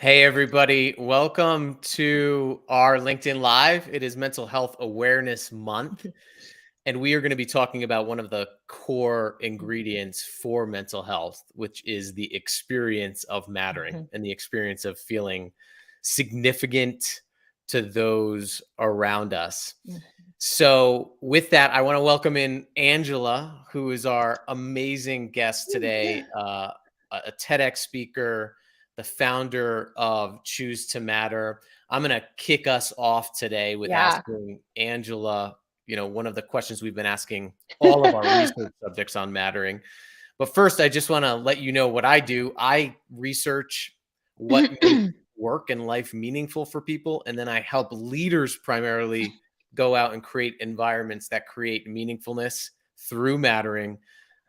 Hey, everybody. Welcome to our LinkedIn Live. It is Mental Health Awareness Month, and we are going to be talking about one of the core ingredients for mental health, which is the experience of mattering and the experience of feeling significant to those around us. So, with that, I want to welcome in Angela, who is our amazing guest today, a TEDx speaker, the founder of Choose2Matter. I'm going to kick us off today with asking Angela, one of the questions we've been asking all of our research subjects on mattering. But first, I just want to let you know what I do. I research what makes work and life meaningful for people, and then I help leaders primarily go out and create environments that create meaningfulness through mattering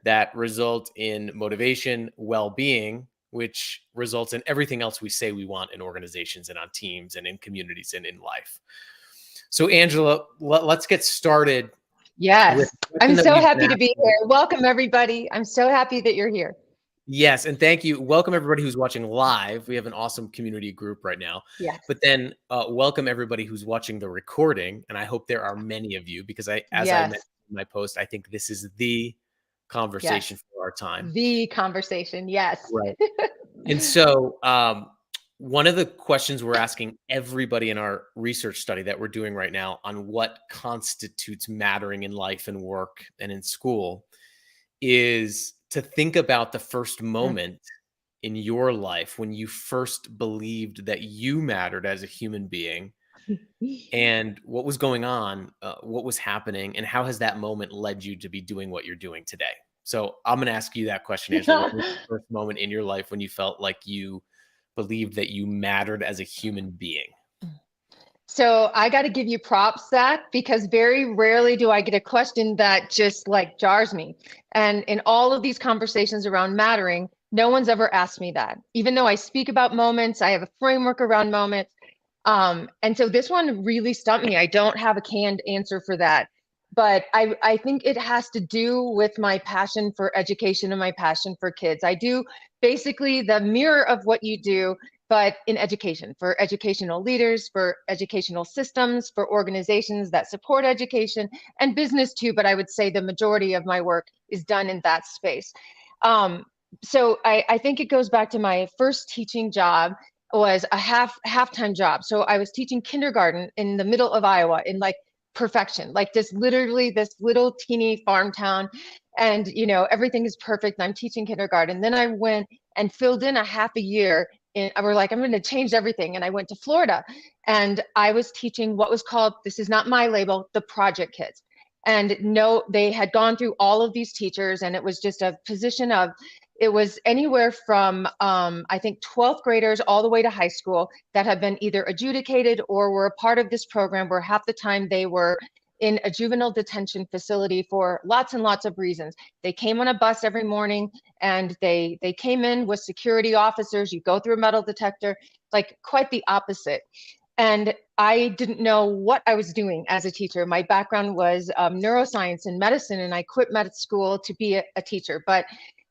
that result in motivation, well-being, which results in everything else we say we want in organizations and on teams and in communities and in life. So, Angela, let's get started. Yes, I'm so happy to be here. Welcome, everybody. I'm so happy that you're here. Yes, and thank you. Welcome, everybody who's watching live. We have an awesome community group right now. Yes. But then welcome, everybody who's watching the recording. And I hope there are many of you, because as I mentioned in my post, I think this is the conversation for our time. The conversation, yes. Right. And so one of the questions we're asking everybody in our research study that we're doing right now on what constitutes mattering in life and work and in school is to think about the first moment in your life when you first believed that you mattered as a human being and what was going on, what was happening, and how has that moment led you to be doing what you're doing today? So I'm going to ask you that question, Angela. What was the first moment in your life when you felt like you believed that you mattered as a human being? So I got to give you props, Zach, because very rarely do I get a question that just like jars me. And in all of these conversations around mattering, no one's ever asked me that. Even though I speak about moments, I have a framework around moments. And so this one really stumped me. I don't have a canned answer for that. But I think it has to do with my passion for education and my passion for kids. I do basically the mirror of what you do, but in education, for educational leaders, for educational systems, for organizations that support education and business too. But I would say the majority of my work is done in that space. So I think it goes back to my first teaching job was a half-time job. So I was teaching kindergarten in the middle of Iowa in like perfection, like this literally this little teeny farm town. And, everything is perfect. And I'm teaching kindergarten. Then I went and filled in a half a year we're like, I'm going to change everything. And I went to Florida and I was teaching what was called, this is not my label, the project kids. And no, they had gone through all of these teachers and it was just a position of, it was anywhere from, I think, 12th graders all the way to high school that have been either adjudicated or were a part of this program where half the time they were in a juvenile detention facility for lots and lots of reasons. They came on a bus every morning and they came in with security officers. You go through a metal detector, like quite the opposite. And I didn't know what I was doing as a teacher. My background was neuroscience and medicine, and I quit med school to be a teacher. But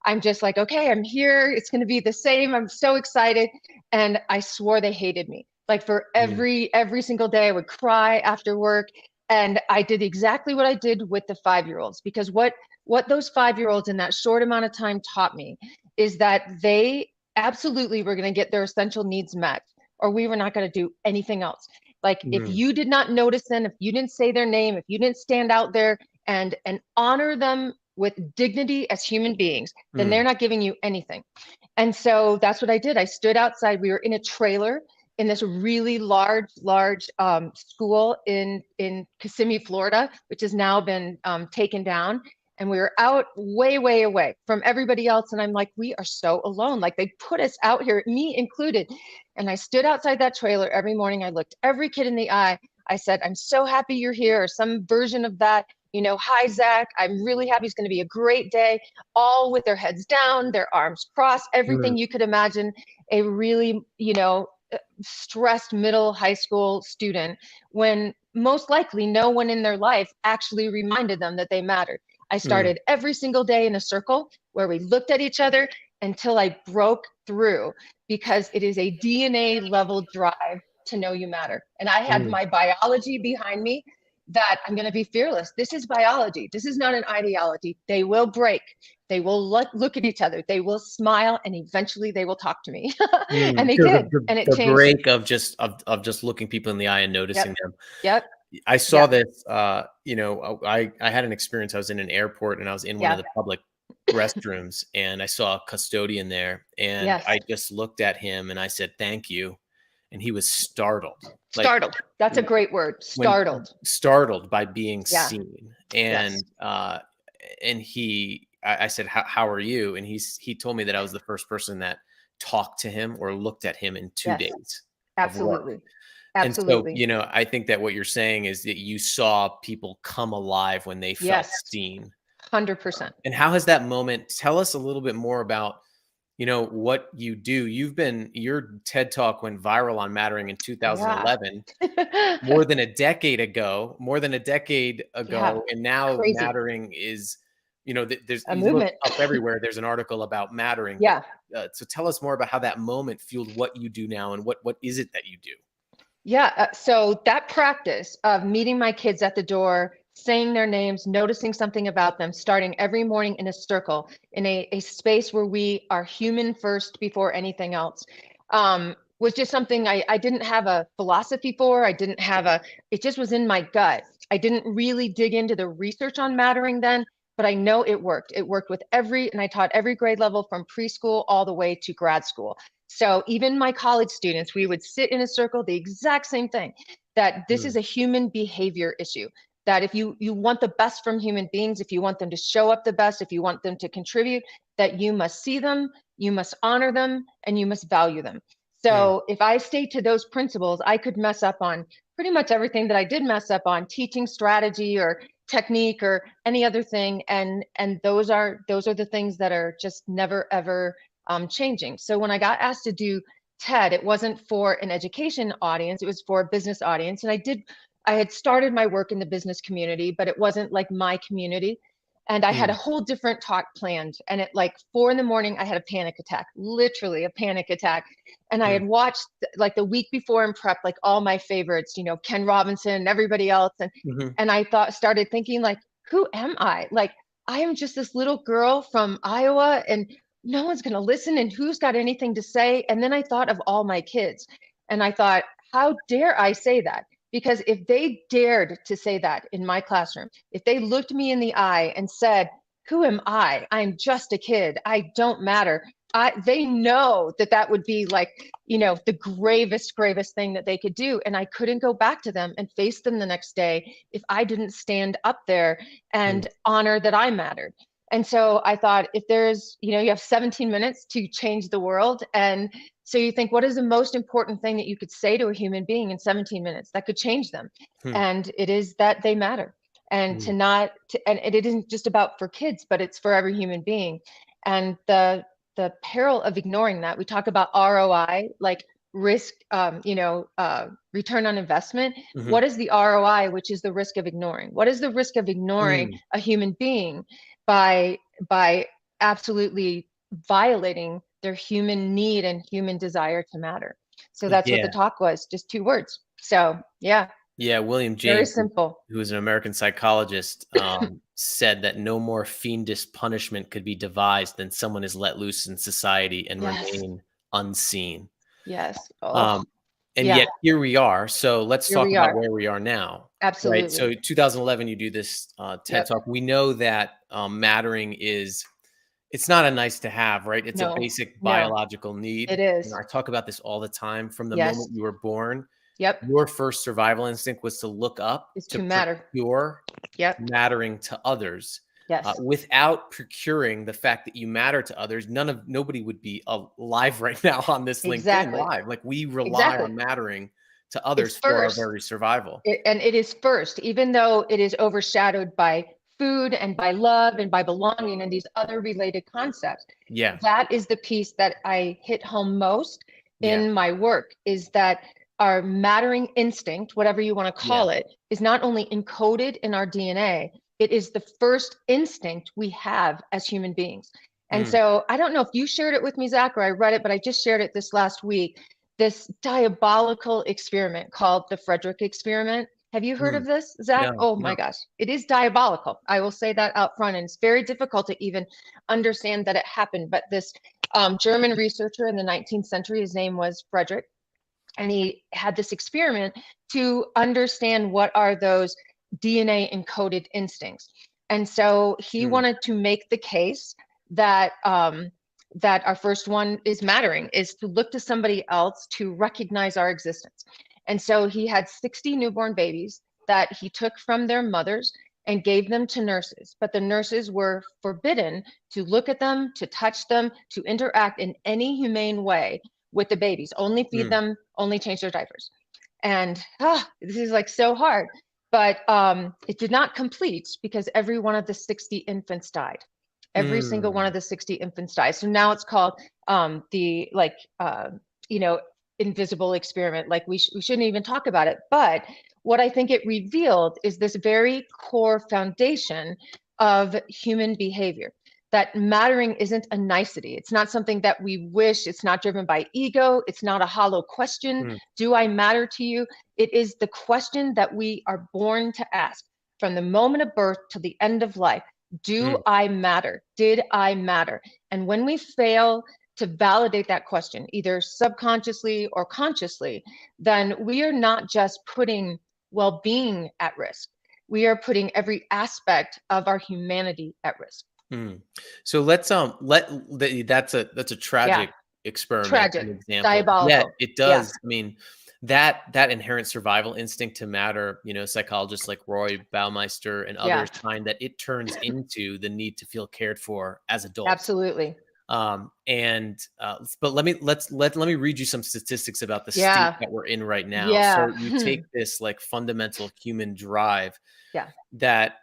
I'm just like, okay, I'm here. It's going to be the same. I'm so excited. And I swore they hated me. Like for every single day, I would cry after work. And I did exactly what I did with the 5-year-olds, because what those 5-year-olds in that short amount of time taught me is that they absolutely were going to get their essential needs met, or we were not going to do anything else. Like if you did not notice them, if you didn't say their name, if you didn't stand out there and honor them with dignity as human beings, then they're not giving you anything. And so that's what I did. I stood outside. We were in a trailer in this really large school in Kissimmee, Florida, which has now been taken down. And we were out way, way away from everybody else. And I'm like, we are so alone. Like they put us out here, me included. And I stood outside that trailer every morning. I looked every kid in the eye. I said, I'm so happy you're here, or some version of that. Hi, Zach, I'm really happy. It's going to be a great day. All with their heads down, their arms crossed, everything you could imagine a really, stressed middle high school student, when most likely no one in their life actually reminded them that they mattered. I started every single day in a circle where we looked at each other until I broke through, because it is a DNA level drive to know you matter. And I had Mm. my biology behind me that I'm going to be fearless. This is biology. This is not an ideology. They will break. They will look at each other. They will smile, and eventually they will talk to me. And they So did. And it the changed. break of just looking people in the eye and noticing Yep. them. Yep. I saw Yep. this, I had an experience. I was in an airport and I was in one of Yeah. the public restrooms and I saw a custodian there and Yes. I just looked at him and I said, "Thank you." And he was startled. Like Startled. That's a great word. when Startled. startled by being Yeah. seen. Yes. And I said, how are you? And he told me that I was the first person that talked to him or looked at him in 2 Yes. days of work. Absolutely. And so, Absolutely. I think that what you're saying is that you saw people come alive when they felt Yes. seen. 100%. And how has that moment, tell us a little bit more about, what you do. Your TED Talk went viral on Mattering in Yeah. 2011, more than a decade ago, Yeah. and now Crazy. Mattering is, there's, A you look movement. up everywhere, there's an article about Mattering, but Yeah. so tell us more about how that moment fueled what you do now and what is it that you do? Yeah. So that practice of meeting my kids at the door, saying their names, noticing something about them, starting every morning in a circle, in a space where we are human first before anything else, was just something I didn't have a philosophy for. It just was in my gut. I didn't really dig into the research on Mattering then, but I know it worked. It worked with and I taught every grade level from preschool all the way to grad school. So even my college students, we would sit in a circle, the exact same thing, that this is Mm, a human behavior issue. That if you want the best from human beings, if you want them to show up the best, if you want them to contribute, that you must see them, you must honor them, and you must value them. mm, So if I stay to those principles, I could mess up on pretty much everything that I did mess up on, teaching strategy or technique or any other thing. And those are the things that are just never ever changing. So when I got asked to do TED, it wasn't for an education audience, it was for a business audience. And I had started my work in the business community, but it wasn't like my community. And I had a mm, whole different talk planned. And at like 4 a.m, I had a panic attack, literally a panic attack. And I mm, had watched like the week before in prep, like all my favorites, Ken Robinson and everybody else. mhm, And I started thinking like, who am I? Like, I am just this little girl from Iowa and no one's going to listen, and who's got anything to say? And then I thought of all my kids and I thought, how dare I say that? Because if they dared to say that in my classroom, if they looked me in the eye and said, who am I? I'm just a kid. I don't matter. They know that would be like, the gravest thing that they could do. And I couldn't go back to them and face them the next day if I didn't stand up there mm, and honor that I mattered. And so I thought, if there's, you have 17 minutes to change the world. And so you think, what is the most important thing that you could say to a human being in 17 minutes that could change them? mm, And it is that they matter. And mm. and it isn't just about for kids, but it's for every human being. And the peril of ignoring that, we talk about ROI, like risk, return on investment. Mhm. What is the ROI, which is the risk of ignoring? What is the risk of ignoring Mm. a human being by absolutely violating their human need and human desire to matter? So that's what the Yeah. talk was, just 2 words. So yeah, Yeah, William very James, simple. who is an American psychologist, said that no more fiendish punishment could be devised than someone is let loose in society and Yes. remain unseen. Yes. Oh, Um, and yeah. yet here we are. So let's Here talk we about are. where we are now, right? So Absolutely. 2011, you do this TED Yep. Talk. We know that mattering it's not a nice to have, right? It's a No, basic no, biological it need. is. I talk about this all the time. From the Yes. moment you were born, Yep. your first survival instinct was to look up Is to to matter. procure Yep. mattering to others. Yes. Without procuring the fact that you matter to others, nobody would be alive right now on this LinkedIn Exactly. live. Like we rely Exactly. on mattering to It's others for our first. very survival. And it is first, even though it is overshadowed by food and by love and by belonging and these other related concepts. Yeah, That is the piece that I hit home most yeah, in my work, is that our mattering instinct, whatever you want to yeah. call it, is not only encoded in our DNA, it is the first instinct we have as human beings. And so I don't know if you shared it with me, Zach, or I read it, but I just shared it this last week. This diabolical experiment called the Frederick experiment. Have you heard of this, Zach? No, Oh my no. gosh, it is diabolical. I will say that out front. And it's very difficult to even understand that it happened. But this German researcher in the 19th century, his name was Frederick, and he had this experiment to understand what are those DNA encoded instincts. And so he wanted to make the case that that our first one is mattering, is to look to somebody else to recognize our existence. And so he had 60 newborn babies that he took from their mothers and gave them to nurses, but the nurses were forbidden to look at them, to touch them, to interact in any humane way with the babies, only feed them, only change their diapers. And this is like so hard, but it did not complete because every one of the 60 infants died. Every single one of the 60 infants died. So now it's called the invisible experiment. Like we shouldn't even talk about it. But what I think it revealed is this very core foundation of human behavior, that mattering isn't a nicety. It's not something that we wish. It's not driven by ego. It's not a hollow question. Do I matter to you? It is the question that we are born to ask from the moment of birth to the end of life. Do I matter? Did I matter? And when we fail to validate that question, either subconsciously or consciously, then we are not just putting well-being at risk. We are putting every aspect of our humanity at risk. So let's that's a tragic experiment, Tragic, an example. diabolical. Yet it does. I mean, that inherent survival instinct to matter, psychologists like Roy Baumeister and others find that it turns into the need to feel cared for as adults. Absolutely. But let me read you some statistics about the state that we're in right now. So you take this like fundamental human drive that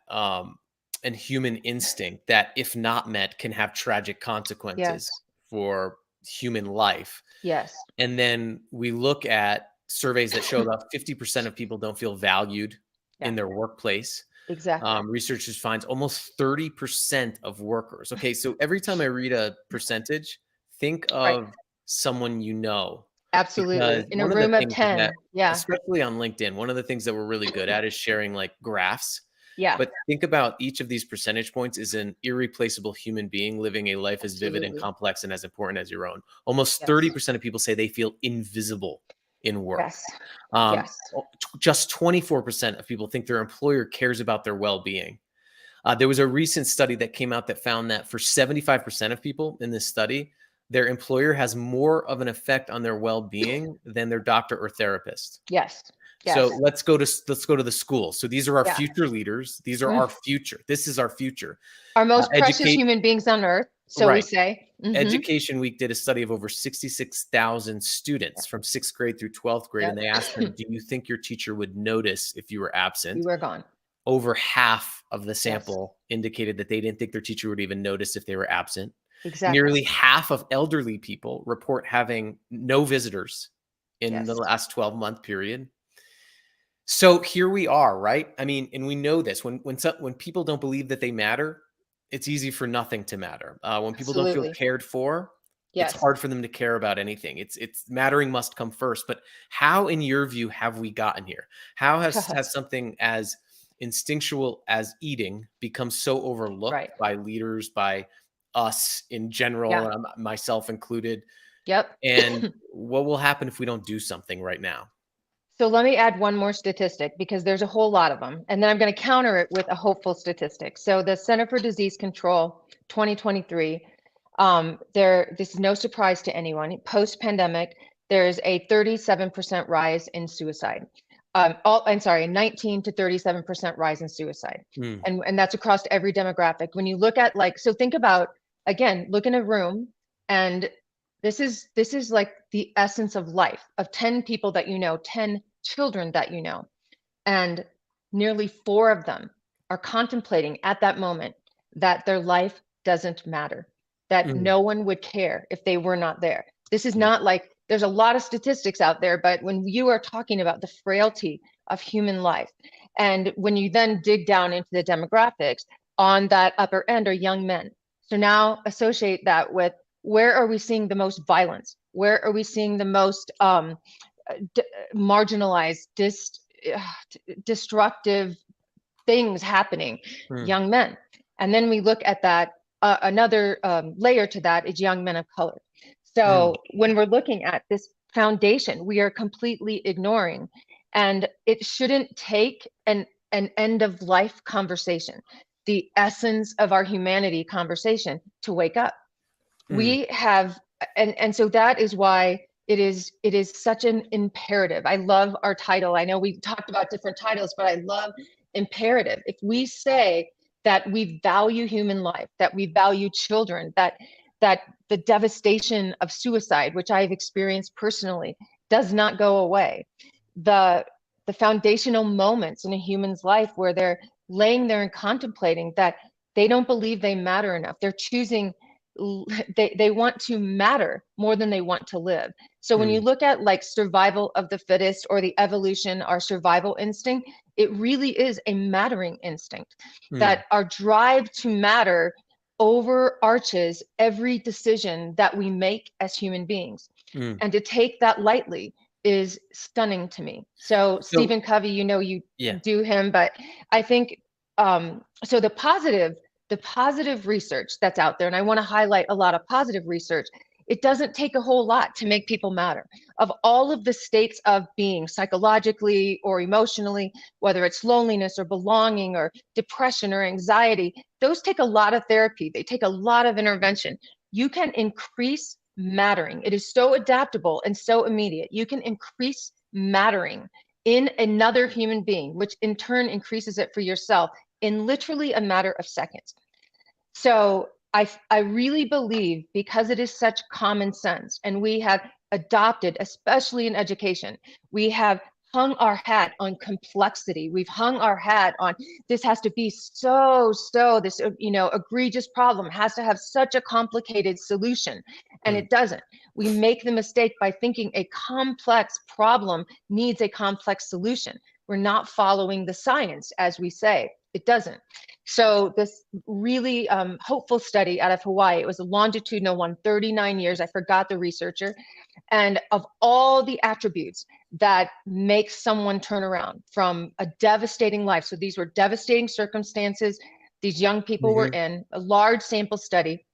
and human instinct that, if not met, can have tragic consequences for human life. Yes. And then we look at surveys that show about 50% of people don't feel valued in their workplace. Exactly. Researchers finds almost 30% of workers. Okay, so every time I read a percentage, think of someone you know. Absolutely. In a One room of the of things 10. especially on LinkedIn, one of the things that we're really good at is sharing like graphs. Yeah. But think about each of these percentage points is an irreplaceable human being living a life as vivid and complex and as important as your own. Almost 30% of people say they feel invisible in work. Just 24% of people think their employer cares about their well-being. There was a recent study that came out that found that for 75% of people in this study, their employer has more of an effect on their well-being than their doctor or therapist. Yes. So let's go to the school. So these are our future leaders. These are our future. This is our future. Our most precious human beings on earth. So we say. Education Week did a study of over 66,000 students from 6th grade through 12th grade. And they asked them, do you think your teacher would notice if you were absent? You were gone. Over half of the sample indicated that they didn't think their teacher would even notice if they were absent. Exactly. Nearly half of elderly people report having no visitors in the last 12-month period. So here we are, right? I mean, and we know this when people don't believe that they matter, it's easy for nothing to matter. When people don't feel cared for, it's hard for them to care about anything. It's mattering must come first. But how, in your view, have we gotten here? How has something as instinctual as eating become so overlooked by leaders, by us in general, myself included? And what will happen if we don't do something right now? So let me add one more statistic because there's a whole lot of them. And then I'm going to counter it with a hopeful statistic. So the Center for Disease Control 2023, this is no surprise to anyone. Post-pandemic, there's a 37% rise in suicide. 19 to 37% rise in suicide. And that's across every demographic. When you look at so think about, again, look in a room, and this is like the essence of life, of 10 people that you know, 10 children that you know, and nearly 4 of them are contemplating at that moment that their life doesn't matter, that no one would care if they were not there. This is not like, there's a lot of statistics out there, but when you are talking about the frailty of human life, and when you then dig down into the demographics, on that upper end are young men. So now associate that with, where are we seeing the most violence? Where are we seeing the most marginalized, destructive things happening? Mm. Young men. And then we look at that, another layer to that is young men of color. So when we're looking at this foundation, we are completely ignoring, and it shouldn't take an end of life conversation, the essence of our humanity conversation, to wake up. Mm. We have, and so that is why it is such an imperative. I love our title. I know we've talked about different titles, but I love imperative. If we say that we value human life, that we value children, that the devastation of suicide, which I've experienced personally, does not go away. The the foundational moments in a human's life where they're laying there and contemplating that they don't believe they matter enough. They're choosing, they want to matter more than they want to live. So when you Mm. look at like survival of the fittest or the evolution, our survival instinct, it really is a mattering instinct, Mm. that our drive to matter overarches every decision that we make as human beings. Mm. And to take that lightly is stunning to me. So So Stephen Covey, you yeah. do him, but I think, so the positive research that's out there, and I want to highlight a lot of positive research. It doesn't take a whole lot to make people matter. Of all of the states of being, psychologically or emotionally, whether it's loneliness or belonging or depression or anxiety, those take a lot of therapy. They take a lot of intervention. You can increase mattering. It is so adaptable and so immediate. You can increase mattering in another human being, which in turn increases it for yourself in literally a matter of seconds. So I really believe, because it is such common sense, and we have adopted, especially in education, we have hung our hat on complexity. We've hung our hat on, this has to be this egregious problem has to have such a complicated solution, and Mm. it doesn't. We make the mistake by thinking a complex problem needs a complex solution. We're not following the science, as we say. It doesn't. So this really hopeful study out of Hawaii, it was a longitudinal one, 39 years. I forgot the researcher. And of all the attributes that make someone turn around from a devastating life, so these were devastating circumstances these young people were Mhm. in, a large sample study.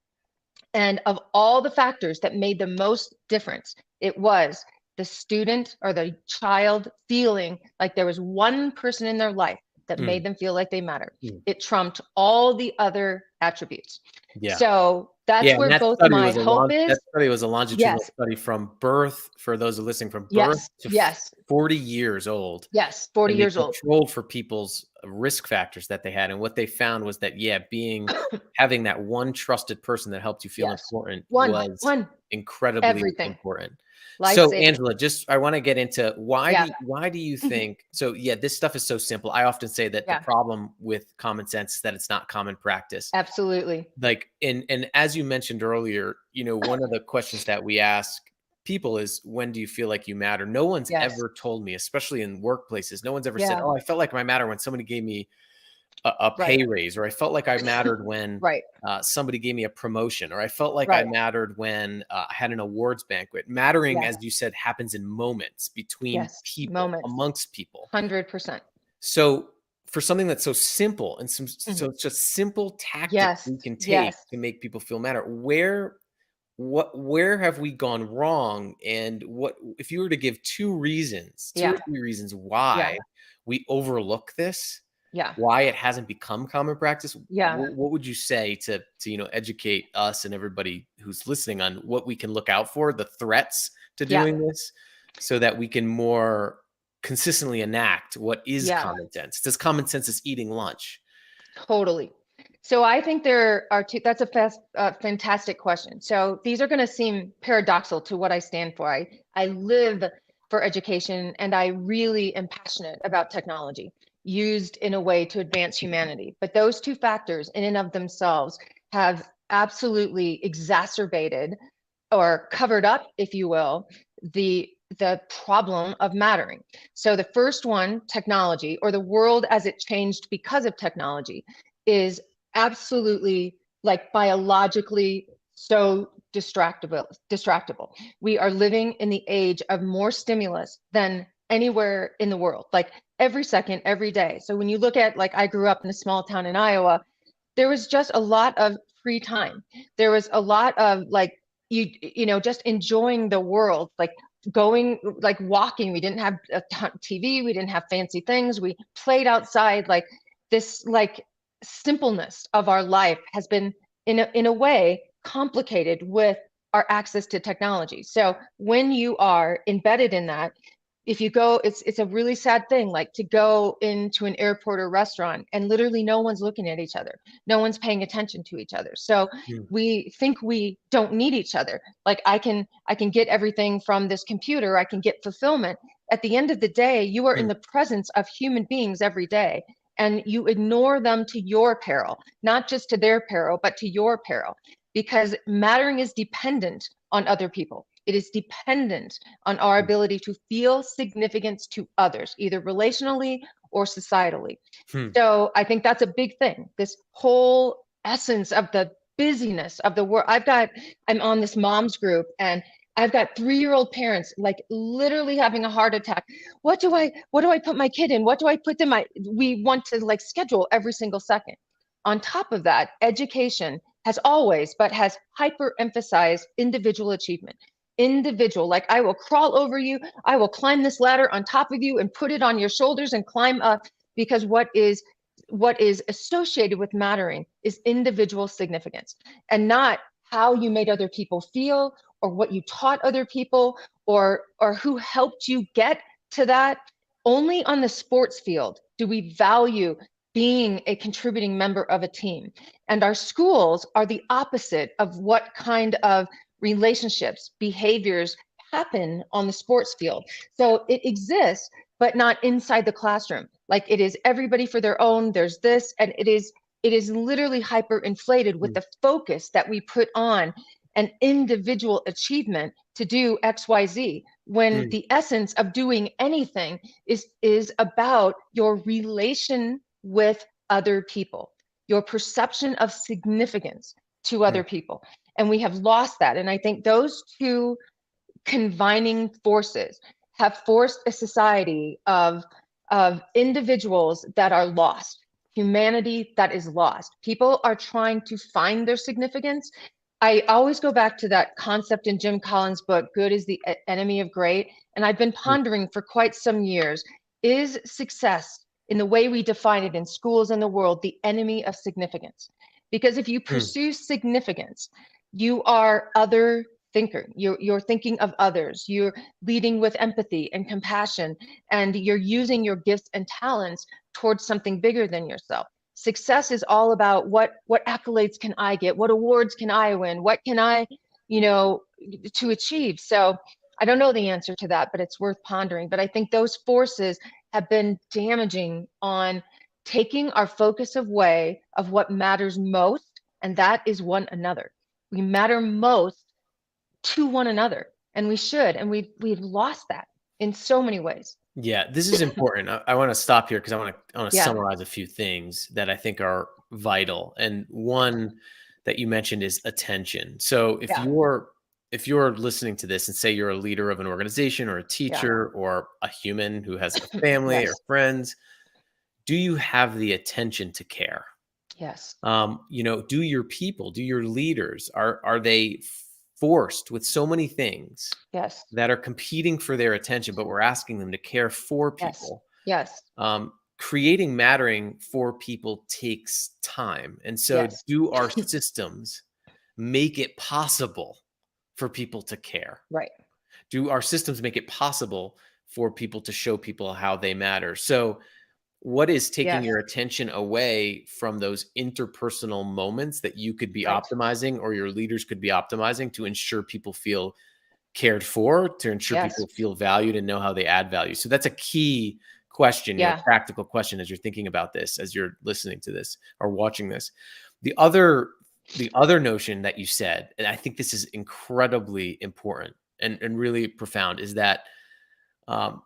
And of all the factors that made the most difference, it was the student or the child feeling like there was one person in their life that made Mm. them feel like they matter. Mm. It trumped all the other attributes. Yeah. So that's Yeah, and where both my hope that is. study was a longitudinal Yes, study from birth, for those who are listening, from birth yes, to yes, 40 years old, yes, 40 and they years old. controlled for people's risk factors that they had, and what they found was that, yeah, having that one trusted person that helped you feel Yes. important was One, incredibly everything. important. So, Lifesaver. Angela, just I wanna get into Yeah. why do you think so, yeah, this stuff is so simple. I often say that the Yeah, problem with common sense is that it's not common practice. absolutely. Like, and as you mentioned earlier, one of the questions that we ask people is, when do you feel like you matter? No one's Yes. ever told me, especially in workplaces, no one's ever said, Yeah. oh, I felt like I matter when somebody gave me a Right. pay raise, or I felt like I mattered when Right. somebody gave me a promotion, or I felt like I Right. mattered when I had an awards banquet. Mattering, Yes. as you said, happens in moments between Yes. people, Moments. amongst people. 100%. So, for something that's so simple and Mhm. so just simple tactics Yes. we can take Yes. to make people feel matter, where have we gone wrong? And what if you were to give two or Yeah. three reasons Yeah. why we overlook this, Yeah. why it hasn't become common practice? Yeah. What would you say to educate us and everybody who's listening on what we can look out for, the threats to Yeah. doing this, so that we can more consistently enact what is Yeah. common sense? It's as common sense as eating lunch. Totally. So I think there are two. That's a fantastic question. So these are going to seem paradoxical to what I stand for. I live for education, and I really am passionate about technology used in a way to advance humanity. But those two factors, in and of themselves, have absolutely exacerbated or covered up, if you will, the problem of mattering. So the first one, technology, or the world as it changed because of technology, is absolutely like biologically so distractible. We are living in the age of more stimulus than anywhere in the world, like every second, every day. So when you look at, like, I grew up in a small town in Iowa, there was just a lot of free time. There was a lot of, like, just enjoying the world, like going, like walking. We didn't have a ton TV, we didn't have fancy things. We played outside. Like this, like, simpleness of our life has been in a way complicated with our access to technology. So when you are embedded in that, if you go, it's a really sad thing, like to go into an airport or restaurant and literally no one's looking at each other. No one's paying attention to each other. So Mm. we think we don't need each other. Like I can get everything from this computer, I can get fulfillment. At the end of the day, you are in Mm. the presence of human beings every day, and you ignore them to your peril, not just to their peril, but to your peril, because mattering is dependent on other people. It is dependent on our ability to feel significance to others, either relationally or societally. Hmm. So I think that's a big thing. This whole essence of the busyness of the world. I'm on this moms group, and I've got 3-year-old parents like literally having a heart attack. What do I put my kid in? What do I put them? We want to like schedule every single second. On top of that, education has always, but has hyper emphasized individual achievement. Individual, like I will crawl over you, I will climb this ladder on top of you and put it on your shoulders and climb up, because what is associated with mattering is individual significance, and not how you made other people feel, or what you taught other people, or who helped you get to that. Only on the sports field do we value being a contributing member of a team. And our schools are the opposite of what kind of relationships, behaviors happen on the sports field. So it exists, but not inside the classroom. Like it is everybody for their own. There's this, and it is literally hyper inflated with Mm. the focus that we put on an individual achievement to do XYZ, when Mm. the essence of doing anything is about your relation with other people, your perception of significance to Mm. other people. And we have lost that. And I think those two confining forces have forced a society of individuals that are lost, humanity that is lost. People are trying to find their significance. I always go back to that concept in Jim Collins' book, Good is the Enemy of Great. And I've been Mm. pondering for quite some years, is success in the way we define it in schools and the world the enemy of significance? Because if you Mm. pursue significance, you are other thinker. You're thinking of others. You're leading with empathy and compassion, and you're using your gifts and talents towards something bigger than yourself. Success is all about what accolades can I get? What awards can I win? What can I, to achieve? So I don't know the answer to that, but it's worth pondering. But I think those forces have been damaging on taking our focus away of what matters most, and that is one another. We matter most to one another, and we should, and we've lost that in so many ways. Yeah, this is important. I want to stop here because I want to Yeah, summarize a few things that I think are vital. And one that you mentioned is attention. So yeah, if you're listening to this and say you're a leader of an organization or a yeah. teacher or a human who has a family or Yes, friends, do you have the attention to care? yes, Do your people, do your leaders, are they forced with so many things yes, that are competing for their attention, but we're asking them to care for yes, people? yes, Creating mattering for people takes time. And so, yes. do our systems make it possible for people to care? Right. Do our systems make it possible for people to show people how they matter? So, what is taking Yes. your attention away from those interpersonal moments that you could be Right. optimizing or your leaders could be optimizing to ensure people feel cared for, to ensure Yes. people feel valued and know how they add value? So that's a key question, Yeah. practical question as you're thinking about this, as you're listening to this or watching this. The other notion that you said, and I think this is incredibly important and really profound, is that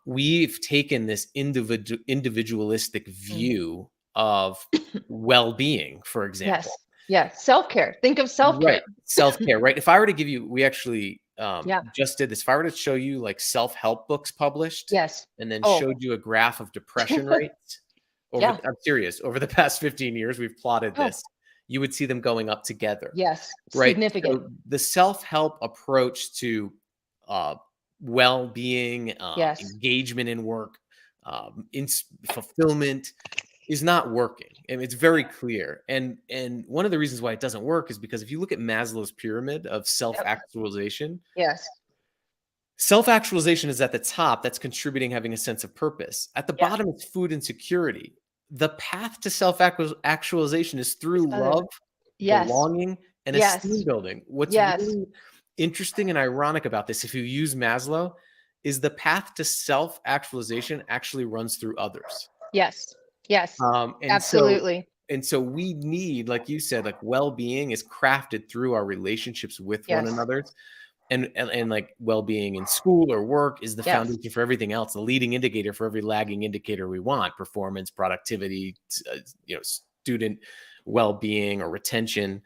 we've taken this individualistic Mm. view of well-being, for Yes. example. Yeah. Self-care. Think of self-care. Right. Self-care, right? If I were to give you, we actually Yeah. just did this. If I were to show you like self-help books published Yes. and then Oh, showed you a graph of depression rates yeah. I'm serious, over the past 15 years, we've plotted Oh, this. You would see them going up together, yes. right? Significant. So the self-help approach to uh, well-being, Yes. engagement in work, fulfillment is not working, and it's very clear. And one of the reasons why it doesn't work is because if you look at Maslow's pyramid of Yep. self-actualization, Yes. self-actualization is at the top. That's contributing, having a sense of purpose. At the Yeah. bottom, it's food and security. The path to self-actualization is It's through other. love, Yes. belonging, and esteem Yes. building. What's Yes. really interesting and ironic about this, if you use Maslow, is the path to self-actualization actually runs through others. Yes. Yes. Um, and so Absolutely. and so we need, like you said, like well-being is crafted through our relationships with one Yes. another. And like well-being in school or work is the Yes. foundation for everything else, the leading indicator for every lagging indicator we want: performance, productivity, student well-being or retention.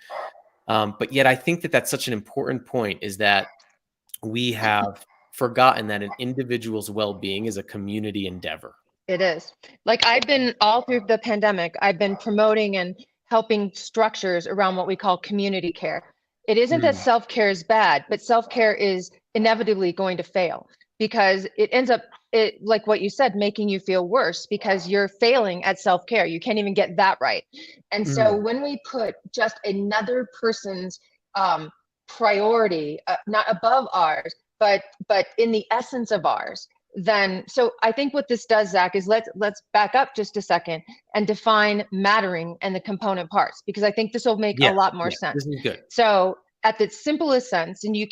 But yet I think that that's such an important point, is that we have forgotten that an individual's well-being is a community endeavor. It is. Like I've been all through the pandemic, I've been promoting and helping structures around what we call community care. It isn't that Mm, self-care is bad, but self-care is inevitably going to fail because it ends up like what you said, making you feel worse because you're failing at self-care. You can't even get that right. And so mm, when we put just another person's priority, not above ours, but in the essence of ours, then so I think what this does, Zach, is let's back up just a second and define mattering and the component parts, because I think this will make a yeah, lot more yeah, sense. this is good. So at the simplest sense, and you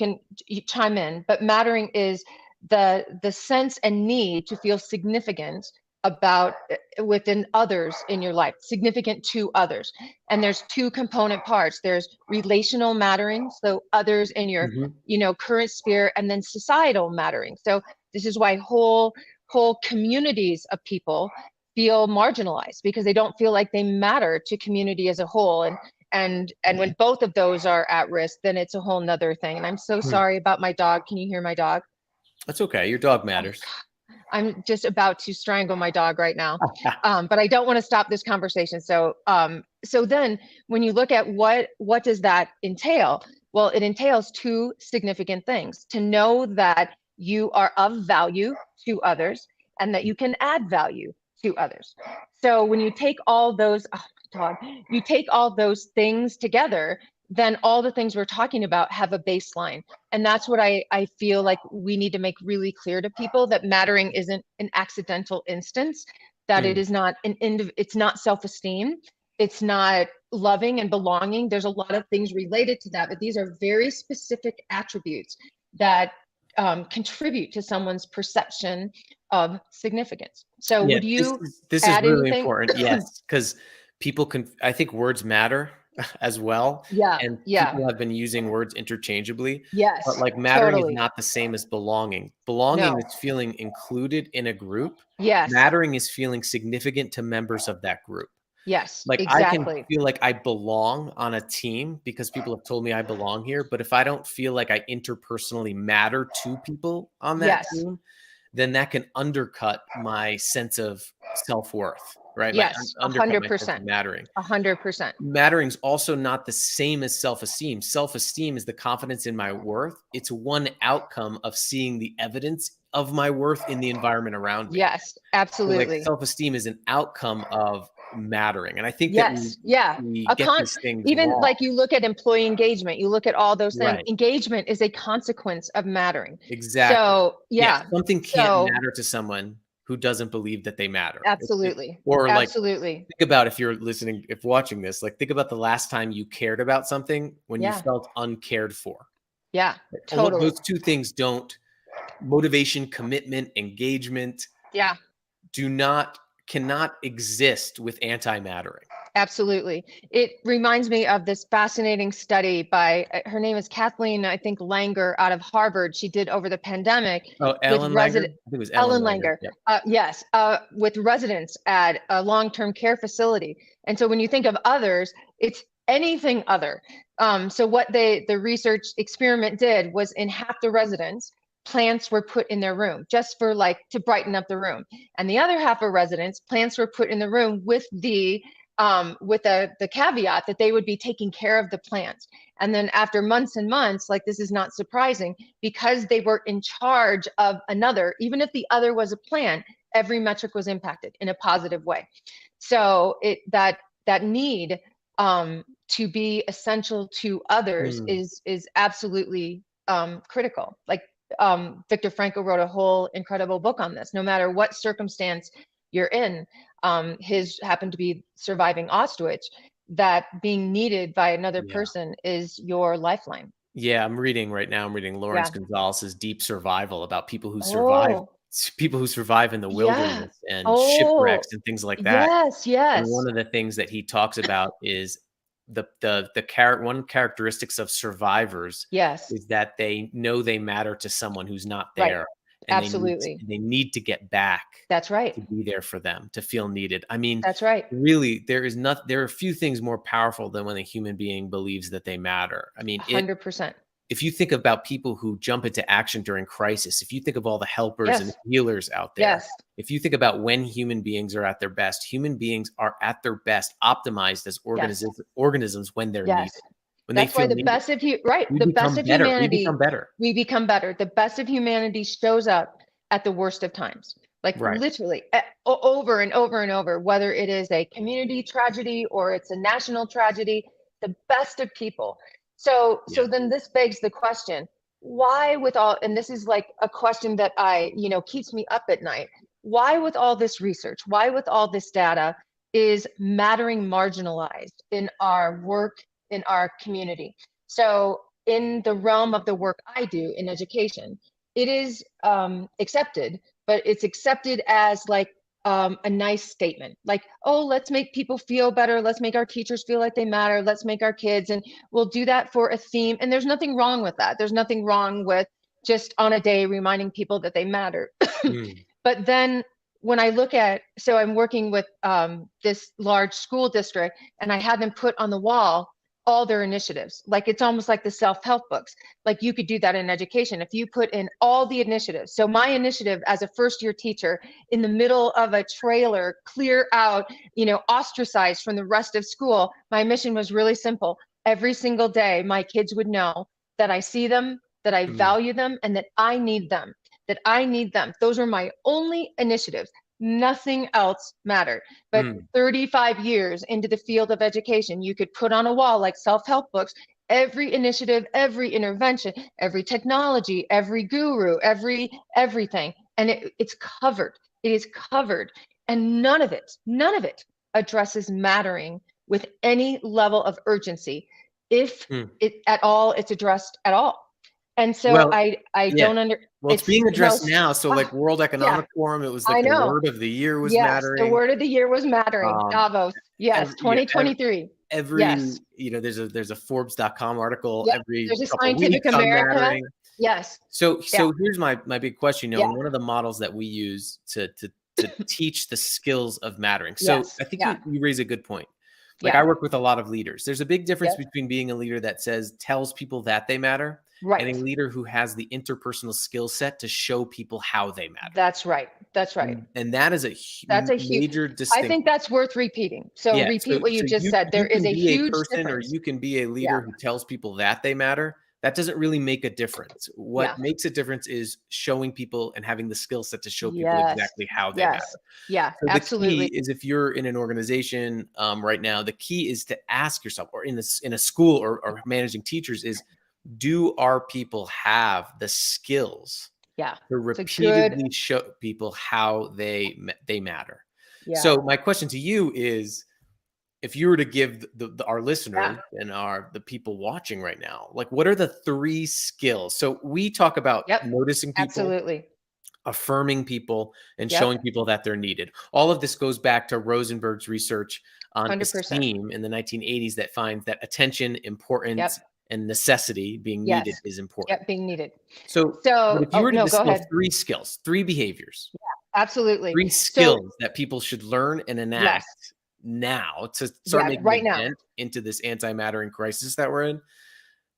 chime in, but mattering is the sense and need to feel significant about within others in your life, significant to others. And there's two component parts. There's relational mattering, so others in your Mhm. current sphere, and then societal mattering. So this is why whole communities of people feel marginalized because they don't feel like they matter to community as a whole. And when both of those are at risk, then it's a whole nother thing. And I'm so Mm. sorry about my dog. Can you hear my dog? That's okay. Your dog Oh, matters. I'm just about to strangle my dog right now. But I don't want to stop this conversation. So then when you look at what does that entail? Well, it entails two significant things: to know that you are of value to others and that you can add value to others. So when you take all those, oh, dog, you take all those things together, then all the things we're talking about have a baseline. And that's what I feel like we need to make really clear to people, that mattering isn't an accidental instance, that it Mm. is not it's not self-esteem, it's not loving and belonging. There's a lot of things related to that, but these are very specific attributes that contribute to someone's perception of significance. So Yeah, would you this is add really anything? important. Yes, because people can. I think words matter as well, Yeah, and yeah, people have been using words interchangeably. But yes, like mattering is totally. not the same as belonging. Belonging No, is feeling included in a group. yes, Mattering is feeling significant to members of that group. yes, Like I can exactly. feel like I belong on a team because people have told me I belong here. But if I don't feel like I interpersonally matter to people on that Yes, team, then that can undercut my sense of self-worth, right? My yes, a undercut hundred my sense of percent, mattering. 100%. Mattering's also not the same as self-esteem. Self-esteem is the confidence in my worth. It's one outcome of seeing the evidence of my worth in the environment around me. Yes, So like absolutely. self-esteem is an outcome of mattering. And I think that Yes, yeah. we A get con these things Even wrong. like you look at employee engagement, you look at all those things. Right. Engagement is a consequence of mattering. Exactly. So, Yeah, yeah. something can't So, matter to someone who doesn't believe that they matter. absolutely. Or like, Absolutely. think about, if you're listening, if watching this, like think about the last time you cared about something when you Yeah. felt uncared for. Yeah, totally. Those two things don't, motivation, commitment, engagement, Yeah. do not, cannot exist with anti-mattering. Absolutely. It reminds me of this fascinating study by her name is Kathleen, I think, Langer out of Harvard. She did over the pandemic Oh, with Ellen Langer? resident I think it was Ellen Ellen Langer. Langer. Yeah. Yes, with residents at a long-term care facility. And so when you think of others, it's anything other. So what the research experiment did was, in half the residents, plants were put in their room just for like to brighten up the room, and the other half of residents, plants were put in the room with the caveat that they would be taking care of the plants. And then after months and months, like, this is not surprising, because they were in charge of another, even if the other was a plant, every metric was impacted in a positive way. So that need to be essential to others is absolutely critical. Like, Viktor Frankl wrote a whole incredible book on this. No matter what circumstance you're in, his happened to be surviving Auschwitz, that being needed by another person is your lifeline. Yeah, I'm reading right now. I'm reading Lawrence Yeah. Gonzalez's Deep Survival about people who survive in the wilderness and shipwrecks and things like that. Yes, And yes, one of the things that he talks about is one characteristics of survivors yes, is that they know they matter to someone who's not right. there, and Absolutely. they need to get back That's right. to be there for them, to feel needed. I mean, That's right. really, there are a few things more powerful than when a human being believes that they matter. I mean, 100%. if you think about people who jump into action during crisis, if you think of all the helpers and healers out there, Yes. if you think about when human beings are at their best, human beings are at their best optimized as organisms when they're needed. When That's they why feel the needed, best of you, right? we The best become of better. humanity, We become better. The best of humanity shows up at the worst of times. Like, Right. literally over and over and over, whether it is a community tragedy or it's a national tragedy, the best of people. So then this begs the question, why, with all, and this is like a question that keeps me up at night. Why, with all this research, why, with all this data, is mattering marginalized in our work, in our community? So in the realm of the work I do in education, it is accepted, but it's accepted as like a nice statement, like, oh, let's make people feel better, let's make our teachers feel like they matter, let's make our kids, and we'll do that for a theme. And there's nothing wrong with that. There's nothing wrong with just on a day reminding people that they matter. But then when I look at, so I'm working with this large school district, and I had them put on the wall all their initiatives. Like, it's almost like the self-help books. Like, you could do that in education if you put in all the initiatives. So my initiative as a first-year teacher, in the middle of a trailer, clear out, ostracized from the rest of school, my mission was really simple. Every single day, my kids would know that I see them, that I value them, and that I need them. Those are my only initiatives. Nothing else mattered. But 35 years into the field of education, you could put on a wall like self-help books, every initiative, every intervention, every technology, every guru, everything. And it's covered. It is covered. And none of it addresses mattering with any level of urgency, if it at all, it's addressed at all. And so I don't under. Well, it's being addressed now. So like World Economic Forum, it was like the word of the year was mattering. The word of the year was mattering. Davos. Yes. 2023. There's a Forbes.com article every there's a couple Scientific weeks America. on mattering. Yes. So here's my big question. One of the models that we use to teach the skills of mattering. So I think you raise a good point. Like, I work with a lot of leaders. There's a big difference between being a leader that tells people that they matter, and a leader who has the interpersonal skill set to show people how they matter. That's right. And that is a major distinction. I think that's worth repeating. So repeat what you just said. There is a huge difference. Or you can be a leader who tells people that they matter. That doesn't really make a difference. What makes a difference is showing people and having the skill set to show people exactly how they matter. Yeah, so absolutely. The key is, if you're in an organization right now, the key is to ask yourself, or in a school or managing teachers, is, do our people have the skills to repeatedly show people how they matter? So my question to you is, if you were to give our listeners and the people watching right now, like, what are the 3 skills? So we talk about noticing people, affirming people, and showing people that they're needed. All of this goes back to Rosenberg's research on 100%. Esteem in the 1980s that finds that attention, importance, and necessity, being needed, is important. Being needed. So if you were to distill 3 skills, 3 behaviors, absolutely, 3 skills that people should learn and enact, now to start Yeah, making right a now. dent into this anti-mattering crisis that we're in,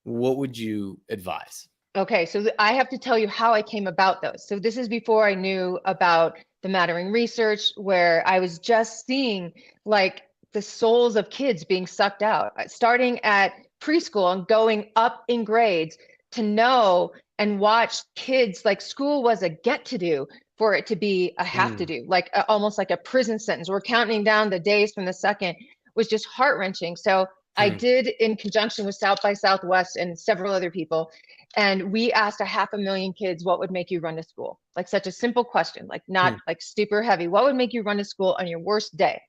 what would you advise? Okay, so I have to tell you how I came about those. So this is before I knew about the mattering research, where I was just seeing like the souls of kids being sucked out, starting at preschool and going up in grades, to know and watch kids, like school was a get to do for it to be a have to do, like almost like a prison sentence. We're counting down the days from the second, was just heart wrenching. So I did, in conjunction with South by Southwest and several other people, and we asked 500,000 kids, what would make you run to school? Like such a simple question, like not like super heavy. What would make you run to school on your worst day?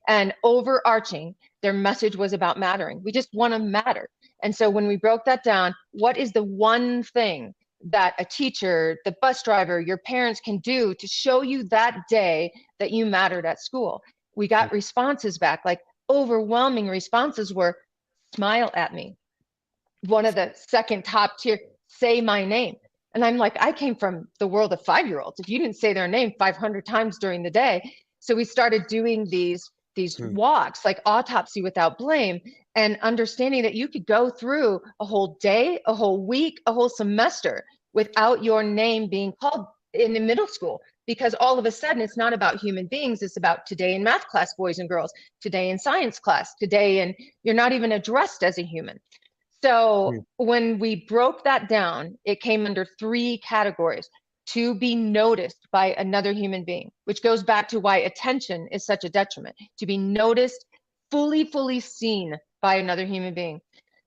And overarching, their message was about mattering. We just want to matter. And so when we broke that down, what is the one thing that a teacher, the bus driver, your parents can do to show you that day that you mattered at school? We got responses back, like overwhelming responses were, smile at me. One of the second top tier, say my name. And I'm like, I came from the world of 5-year-olds. If you didn't say their name 500 times during the day. So we started doing these walks, like autopsy without blame, and understanding that you could go through a whole day, a whole week, a whole semester without your name being called in the middle school, because all of a sudden it's not about human beings. It's about today in math class, boys and girls, today in science class, today, and you're not even addressed as a human. So when we broke that down, it came under 3 categories: to be noticed by another human being, which goes back to why attention is such a detriment. To be noticed, fully seen by another human being.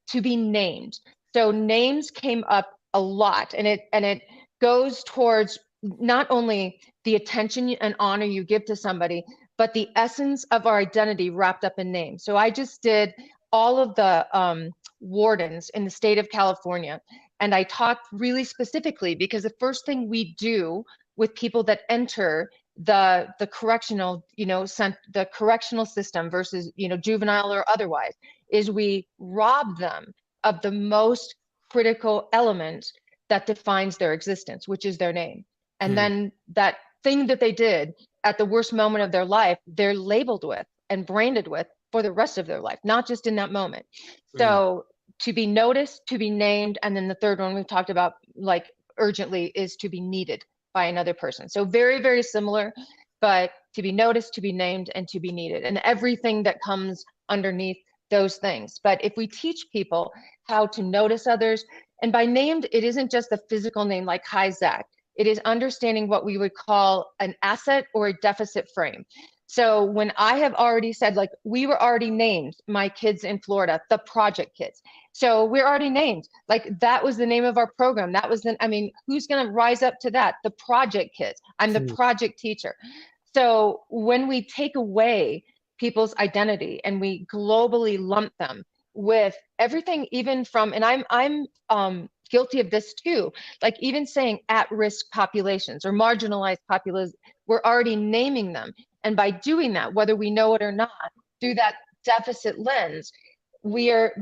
To be named. So names came up a lot, and it goes towards not only the attention and honor you give to somebody, but the essence of our identity wrapped up in names. So I just did all of the wardens in the state of California. And I talked really specifically because the first thing we do with people that enter the correctional, the correctional system versus, juvenile or otherwise, is we rob them of the most critical element that defines their existence, which is their name. And then that thing that they did at the worst moment of their life, they're labeled with and branded with for the rest of their life, not just in that moment. So to be noticed, to be named, and then the third one we've talked about, like urgently, is to be needed by another person. So very, very similar, but to be noticed, to be named, and to be needed, and everything that comes underneath those things. But if we teach people how to notice others, and by named, it isn't just the physical name like, hi, Zach. It is understanding what we would call an asset or a deficit frame. So when I have already said, like, we were already named, my kids in Florida, the project kids. So we're already named, like that was the name of our program. That was who's going to rise up to that? The project kids. I'm the project teacher. So when we take away people's identity and we globally lump them with everything, even from, and I'm guilty of this too, like even saying at-risk populations or marginalized populations, we're already naming them. And by doing that, whether we know it or not, through that deficit lens, we are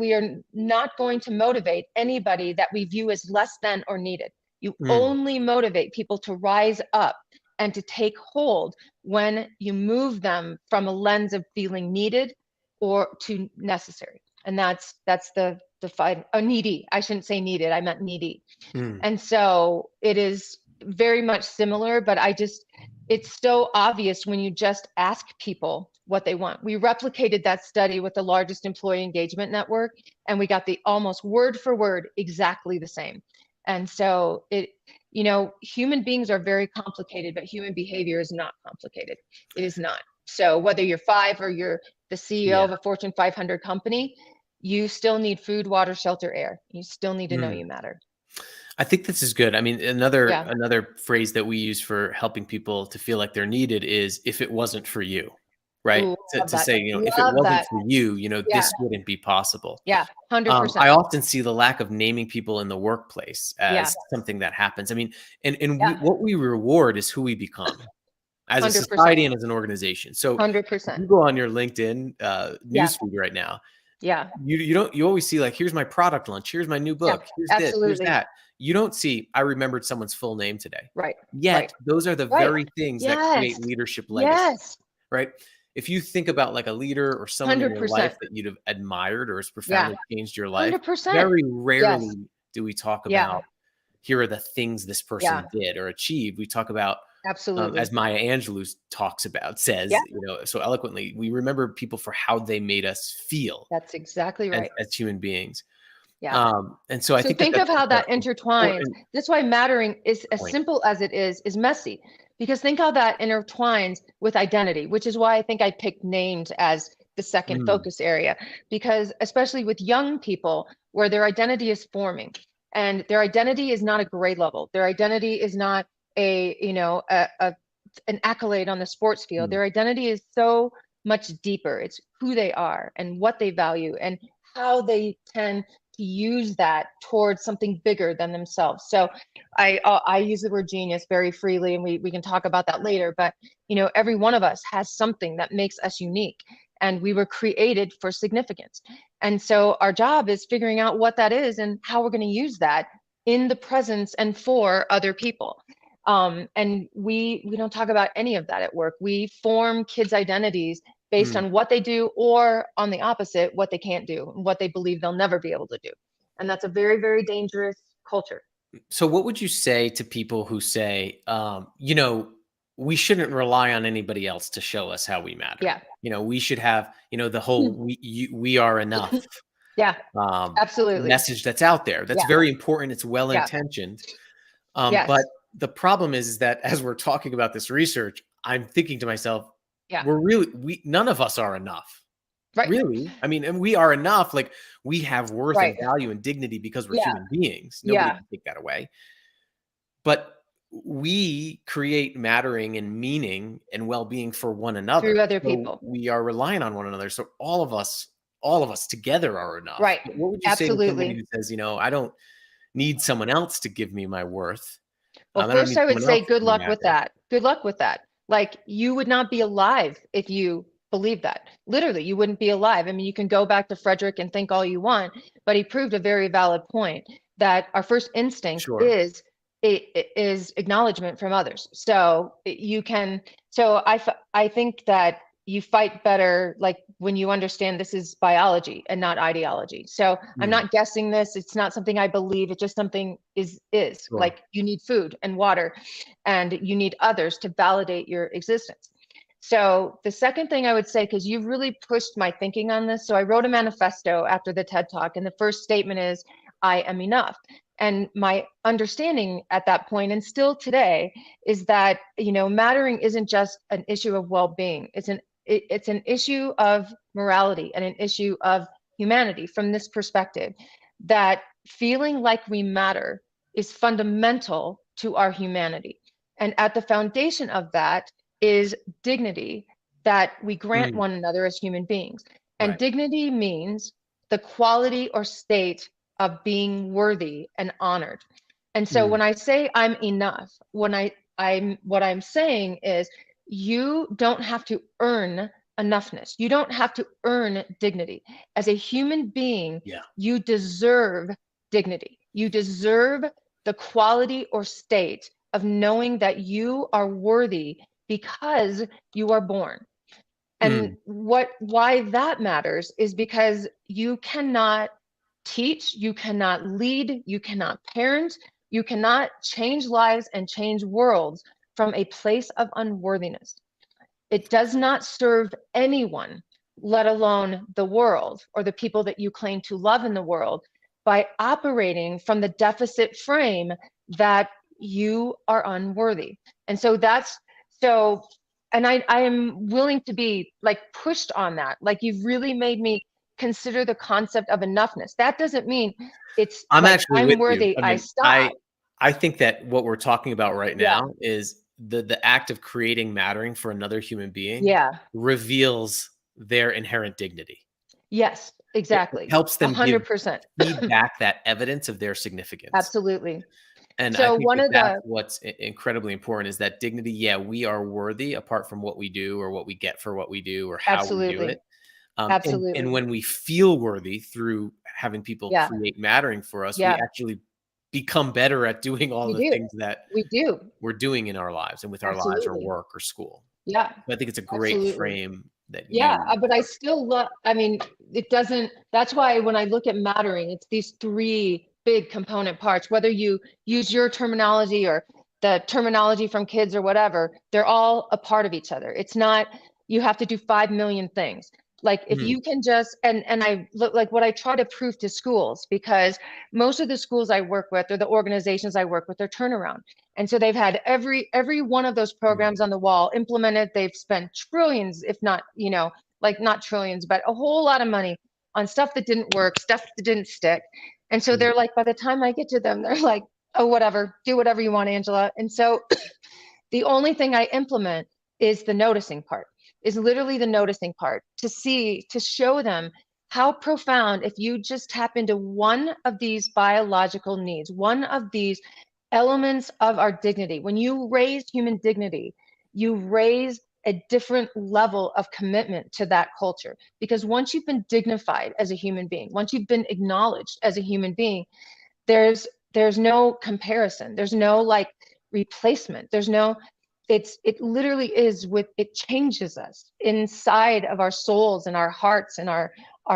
not going to motivate anybody that we view as less than or needed. You only motivate people to rise up and to take hold when you move them from a lens of feeling needed or to necessary. And that's the fight. Oh, needy. I shouldn't say needed. I meant needy. And so it is very much similar, but it's so obvious when you just ask people what they want. We replicated that study with the largest employee engagement network, and we got the almost word for word exactly the same. And so human beings are very complicated, but human behavior is not complicated. It is not. So whether you're 5 or you're the CEO of a Fortune 500 company, you still need food, water, shelter, air. You still need to know you matter. I think this is good. I mean, another phrase that we use for helping people to feel like they're needed is, if it wasn't for you, right? Ooh, To say, if it wasn't for you, this wouldn't be possible. Yeah, 100%. I often see the lack of naming people in the workplace as something that happens. I mean, what we reward is who we become as a 100%. society and as an organization. So 100%. you go on your LinkedIn newsfeed right now. Yeah. You always see, like, here's my product launch, here's my new book, here's this, here's that. You don't see, I remembered someone's full name today. Right. Yet those are the very things that create leadership legacy. Right. if you think about like a leader or someone in your life 100%. that you'd have admired or has Yeah. profoundly changed your life, 100%. very Yes. rarely do we talk Yeah. about, here are the things this Yeah. person did or achieved. We talk about, as Absolutely. Maya Angelou talks about, Yeah. says, so eloquently, we remember people for how they made us feel That's exactly right. as human beings. Yeah. And so I So think that think of that's how such that an intertwines. important That's why mattering is as point. simple as it is messy. Because think how that intertwines with identity, which is why I think I picked names as the second Mm, focus area. Because especially with young people, where their identity is forming, and their identity is not a grade level, their identity is not an accolade on the sports field. mm. Their identity is so much deeper. It's who they are and what they value and how they tend to use that towards something bigger than themselves. So I use the word genius very freely, and we can talk about that later. But every one of us has something that makes us unique, and we were created for significance. And so our job is figuring out what that is and how we're going to use that in the presence and for other people. And we don't talk about any of that at work. We form kids' identities based Mm. on what they do, or on the opposite, what they can't do, what they believe they'll never be able to do. And that's a very, very dangerous culture. So what would you say to people who say, we shouldn't rely on anybody else to show us how we matter? Yeah. We should have, the whole we are enough Yeah, absolutely. message that's out there. That's Yeah. very important. It's well Yeah. intentioned. But Yes. the problem is that as we're talking about this research, I'm thinking to myself, Yeah. none of us are enough. Right. Really? I mean, and we are enough. Like, we have worth and Right. value and dignity because we're Yeah. human beings. Nobody Yeah. can take that away. But we create mattering and meaning and well-being for one another. Through other So people. we are relying on one another. So all of us together are enough. Right. What would you say to somebody Absolutely. who says, I don't need someone else to give me my worth? Well, I don't first need I would someone say else good to luck with matter. that. Good luck with that. Like, you would not be alive if you believe that. Literally, you wouldn't be alive. I mean, you can go back to Frederick and think all you want, but he proved a very valid point that our first instinct Sure. is acknowledgement from others. So you can, I think that you fight better like when you understand this is biology and not ideology. So I'm Mm, not guessing this. It's not something I believe. It's just something is sure. like, you need food and water, and you need others to validate your existence. So the second thing I would say, because you've really pushed my thinking on this. So I wrote a manifesto after the TED Talk, and the first statement is, I am enough. And my understanding at that point, and still today, is that mattering isn't just an issue of well-being. It's an issue of morality and an issue of humanity. From this perspective, that feeling like we matter is fundamental to our humanity, and at the foundation of that is dignity that we grant Mm, one another as human beings. And right. dignity means the quality or state of being worthy and honored. And so Mm, when I say I'm enough, what I'm saying is, you don't have to earn enoughness. You don't have to earn dignity. As a human being, yeah. you deserve dignity. You deserve the quality or state of knowing that you are worthy because you are born. And Mm, why that matters is because you cannot teach, you cannot lead, you cannot parent, you cannot change lives and change worlds from a place of unworthiness. It does not serve anyone, let alone the world or the people that you claim to love in the world, by operating from the deficit frame that you are unworthy. And so and I am willing to be like pushed on that. Like, you've really made me consider the concept of enoughness. That doesn't mean it's I'm like actually I'm with you. worthy, I I mean, stop. I think that what we're talking about right Yeah. now is the act of creating mattering for another human being Yeah. reveals their inherent dignity. Yes, It exactly. helps them give 100%. feedback that evidence of their significance. Absolutely. And I So think one that of that's the what's incredibly important, is that dignity. Yeah, we are worthy apart from what we do or what we get for what we do or how we do it. Absolutely. And Absolutely. when we feel worthy through having people Yeah. create mattering for us, we Yeah. actually become better at doing all We the do. things that We do. we're doing in our lives and with our lives or Absolutely. work or school. Yeah. So I think it's a great Absolutely. frame that Yeah, you but I still love, I mean, it doesn't, that's why when I look at mattering, it's these three big component parts, whether you use your terminology or the terminology from kids or whatever, they're all a part of each other. It's not, you have to do 5 million things. Like if Mhm. you can just, and I look like what I try to prove to schools, because most of the schools I work with or the organizations I work with are turnaround. And so they've had every one of those Mhm. programs on the wall implemented. They've spent trillions, if not, like not trillions, but a whole lot of money on stuff that didn't work, stuff that didn't stick. And so Mhm. they're like, by the time I get to them, they're like, oh, whatever, do whatever you want, Angela. And so the only thing I implement is the noticing part, is literally the noticing part, to show them how profound, if you just tap into one of these biological needs, one of these elements of our dignity. When you raise human dignity, you raise a different level of commitment to that culture. Because once you've been dignified as a human being, once you've been acknowledged as a human being, there's no comparison. There's no like replacement. There's no, it literally is with, it changes us inside of our souls and our hearts and our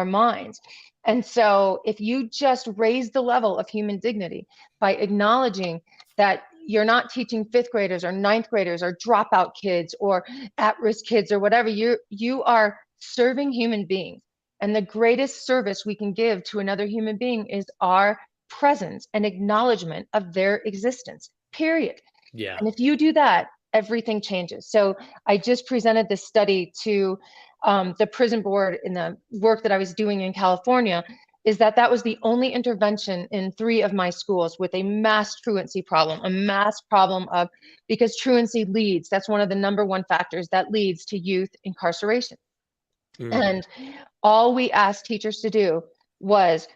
minds. And so if you just raise the level of human dignity by acknowledging that you're not teaching fifth graders or ninth graders or dropout kids or at-risk kids or whatever, you are serving human beings. And the greatest service we can give to another human being is our presence and acknowledgement of their existence, period. Yeah. And if you do that, everything changes. So I just presented this study to the prison board in the work that I was doing in California, is that was the only intervention in 3 of my schools with a mass truancy problem, a mass problem of, because truancy leads, that's one of the number one factors that leads to youth incarceration. Mm. And all we asked teachers to do was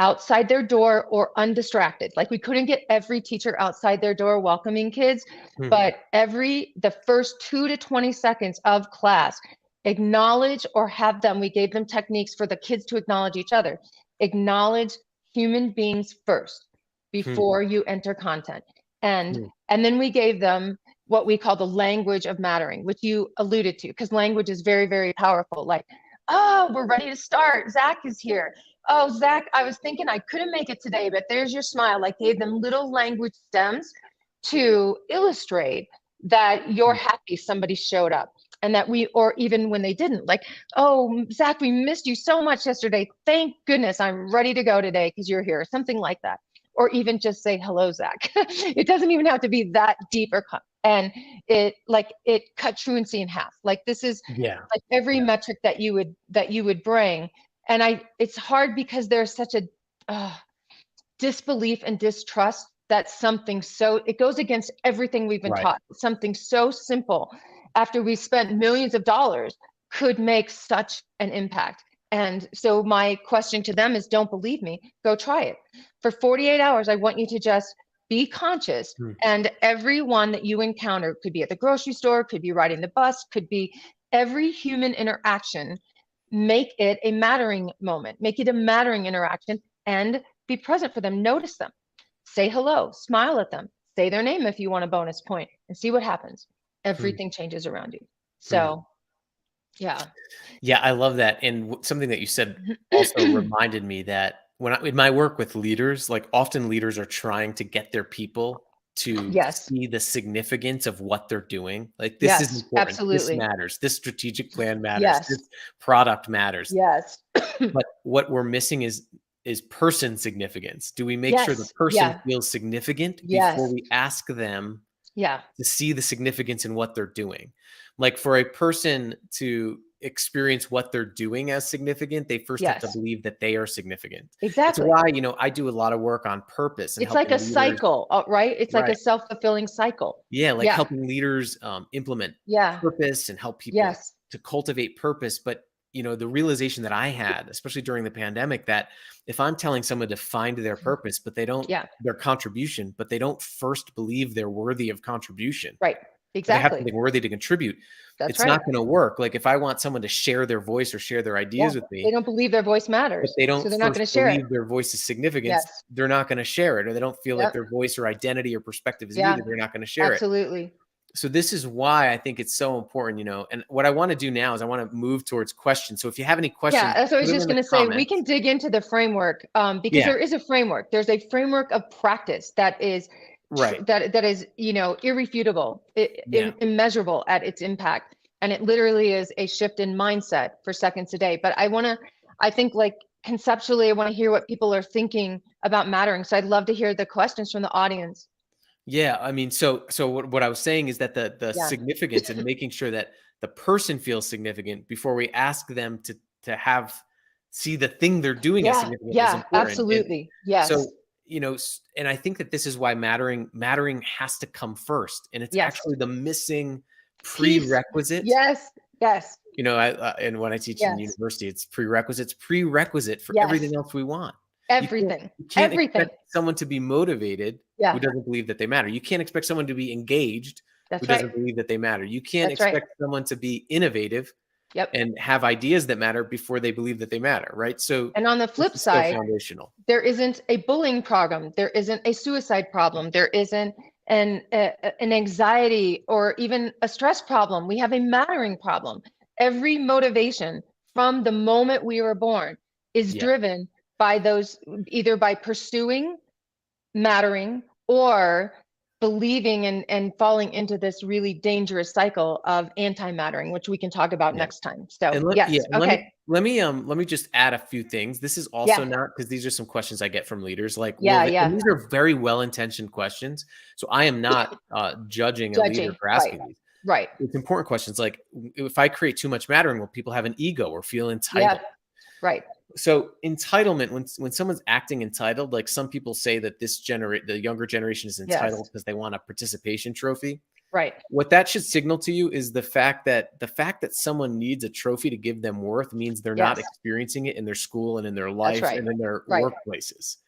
outside their door or undistracted. Like we couldn't get every teacher outside their door welcoming kids, Mm. but the first 2 to 20 seconds of class, acknowledge or have them, we gave them techniques for the kids to acknowledge each other. Acknowledge human beings first Mm. before you enter content. And Mm. and then we gave them what we call the language of mattering, which you alluded to, because language is very, very powerful. Like, oh, we're ready to start. Zach is here. Oh, Zach, I was thinking I couldn't make it today, but there's your smile. Like gave them little language stems to illustrate that you're Mm. happy somebody showed up, and that or even when they didn't, like, oh, Zach, we missed you so much yesterday. Thank goodness I'm ready to go today because you're here. Something like that. Or even just say, hello, Zach. It doesn't even have to be that deep and it cut truancy in half. Like this is Yeah. like every Yeah. metric that you would bring. And it's hard because there's such a disbelief and distrust that it goes against everything we've been Right. taught. Something so simple after we spent millions of dollars could make such an impact. And so my question to them is, don't believe me, go try it. For 48 hours, I want you to just be conscious. Mm. And everyone that you encounter, could be at the grocery store, could be riding the bus, could be every human interaction, make it a mattering moment, make it a mattering interaction, and be present for them. Notice them, say hello, smile at them, say their name if you want a bonus point, and see what happens. Mm. Everything changes around you. Mm. So, yeah. Yeah, I love that. And something that you said also reminded me that in my work with leaders, like often leaders are trying to get their people to Yes. see the significance of what they're doing. Like this is Yes, important. This absolutely. matters. This strategic plan matters. Yes. This product matters. Yes. But what we're missing is person significance. Do we make sure the Yes. person Yeah. feels significant before Yes. we ask them Yeah. to see the significance in what they're doing? Like for a person to experience what they're doing as significant, they first have to Yes. believe that they are significant. It's Exactly. why, I do a lot of work on purpose and It's like a helping leaders. cycle, right? It's like a Right. self-fulfilling cycle. Yeah, like Yeah. helping leaders implement Yeah. purpose and help people Yes. to cultivate purpose. But the realization that I had, especially during the pandemic, that if I'm telling someone to find their purpose, but they don't Yeah. their contribution, but they don't first believe they're worthy of contribution, Right. or they have Exactly. something worthy to contribute, That's it's not right. going to work. Like if I want someone to share their voice or share their Yeah. ideas with They me, don't believe their voice but matters, they so don't they're not first going to share it. believe their voice's significance, Yes. they're not going to share it, or they don't feel like Yep. their voice or identity or perspective is Yeah. needed, they're not going to share it. Absolutely. So this is why I think it's so important, and what I want to do now is I want to move towards questions. So if you have any questions, Yeah, so I put was them just in the going to say we can comments. dig into the framework because Yeah, there is a framework. There's a framework of practice that is right. that is irrefutable, Yeah. immeasurable at its impact, and it literally is a shift in mindset for seconds a day. But I think like conceptually, I want to hear what people are thinking about mattering. So I'd love to hear the questions from the audience. Yeah, I mean, so what I was saying is that the Yeah. significance and making sure that the person feels significant before we ask them to have see the thing they're doing as Yeah. significant is Yeah. important. And Absolutely. Yes. so, and I think that this is why mattering has to come first, and it's Yes. actually the missing Peace. prerequisite. Yes. Yes. And when I teach in Yes. university, it's prerequisite for Yes. everything else we want. You can't Everything. you can't Everything. expect someone to be motivated who Yeah. doesn't believe that they matter. You can't expect someone to be engaged who That's right. doesn't believe that they matter. You can't That's right. expect someone to be innovative Yep. and have ideas that matter before they believe that they matter, right? So And on the this flip is so side, foundational. there isn't a bullying problem. There isn't a suicide problem. There isn't an anxiety or even a stress problem. We have a mattering problem. Every motivation from the moment we were born is Yeah. driven by those, either by pursuing mattering or believing and falling into this really dangerous cycle of anti-mattering, which we can talk about Yeah. next time. So And yes, let okay. me just add a few things. This is also Yeah, not because these are some questions I get from leaders. Like, yeah, and yeah. these are very well-intentioned questions. So I am not judging a leader Judging, for right, asking these. right. It's important questions. Like, if I create too much mattering, will people have an ego or feel Yeah, entitled? right, So entitlement, when someone's acting entitled, like some people say that the younger generation is entitled yes, because they want a participation trophy. right. What that should signal to you is the fact that someone needs a trophy to give them worth means they're not Yes, experiencing it in their school and in their that's life right, and in their right. workplaces.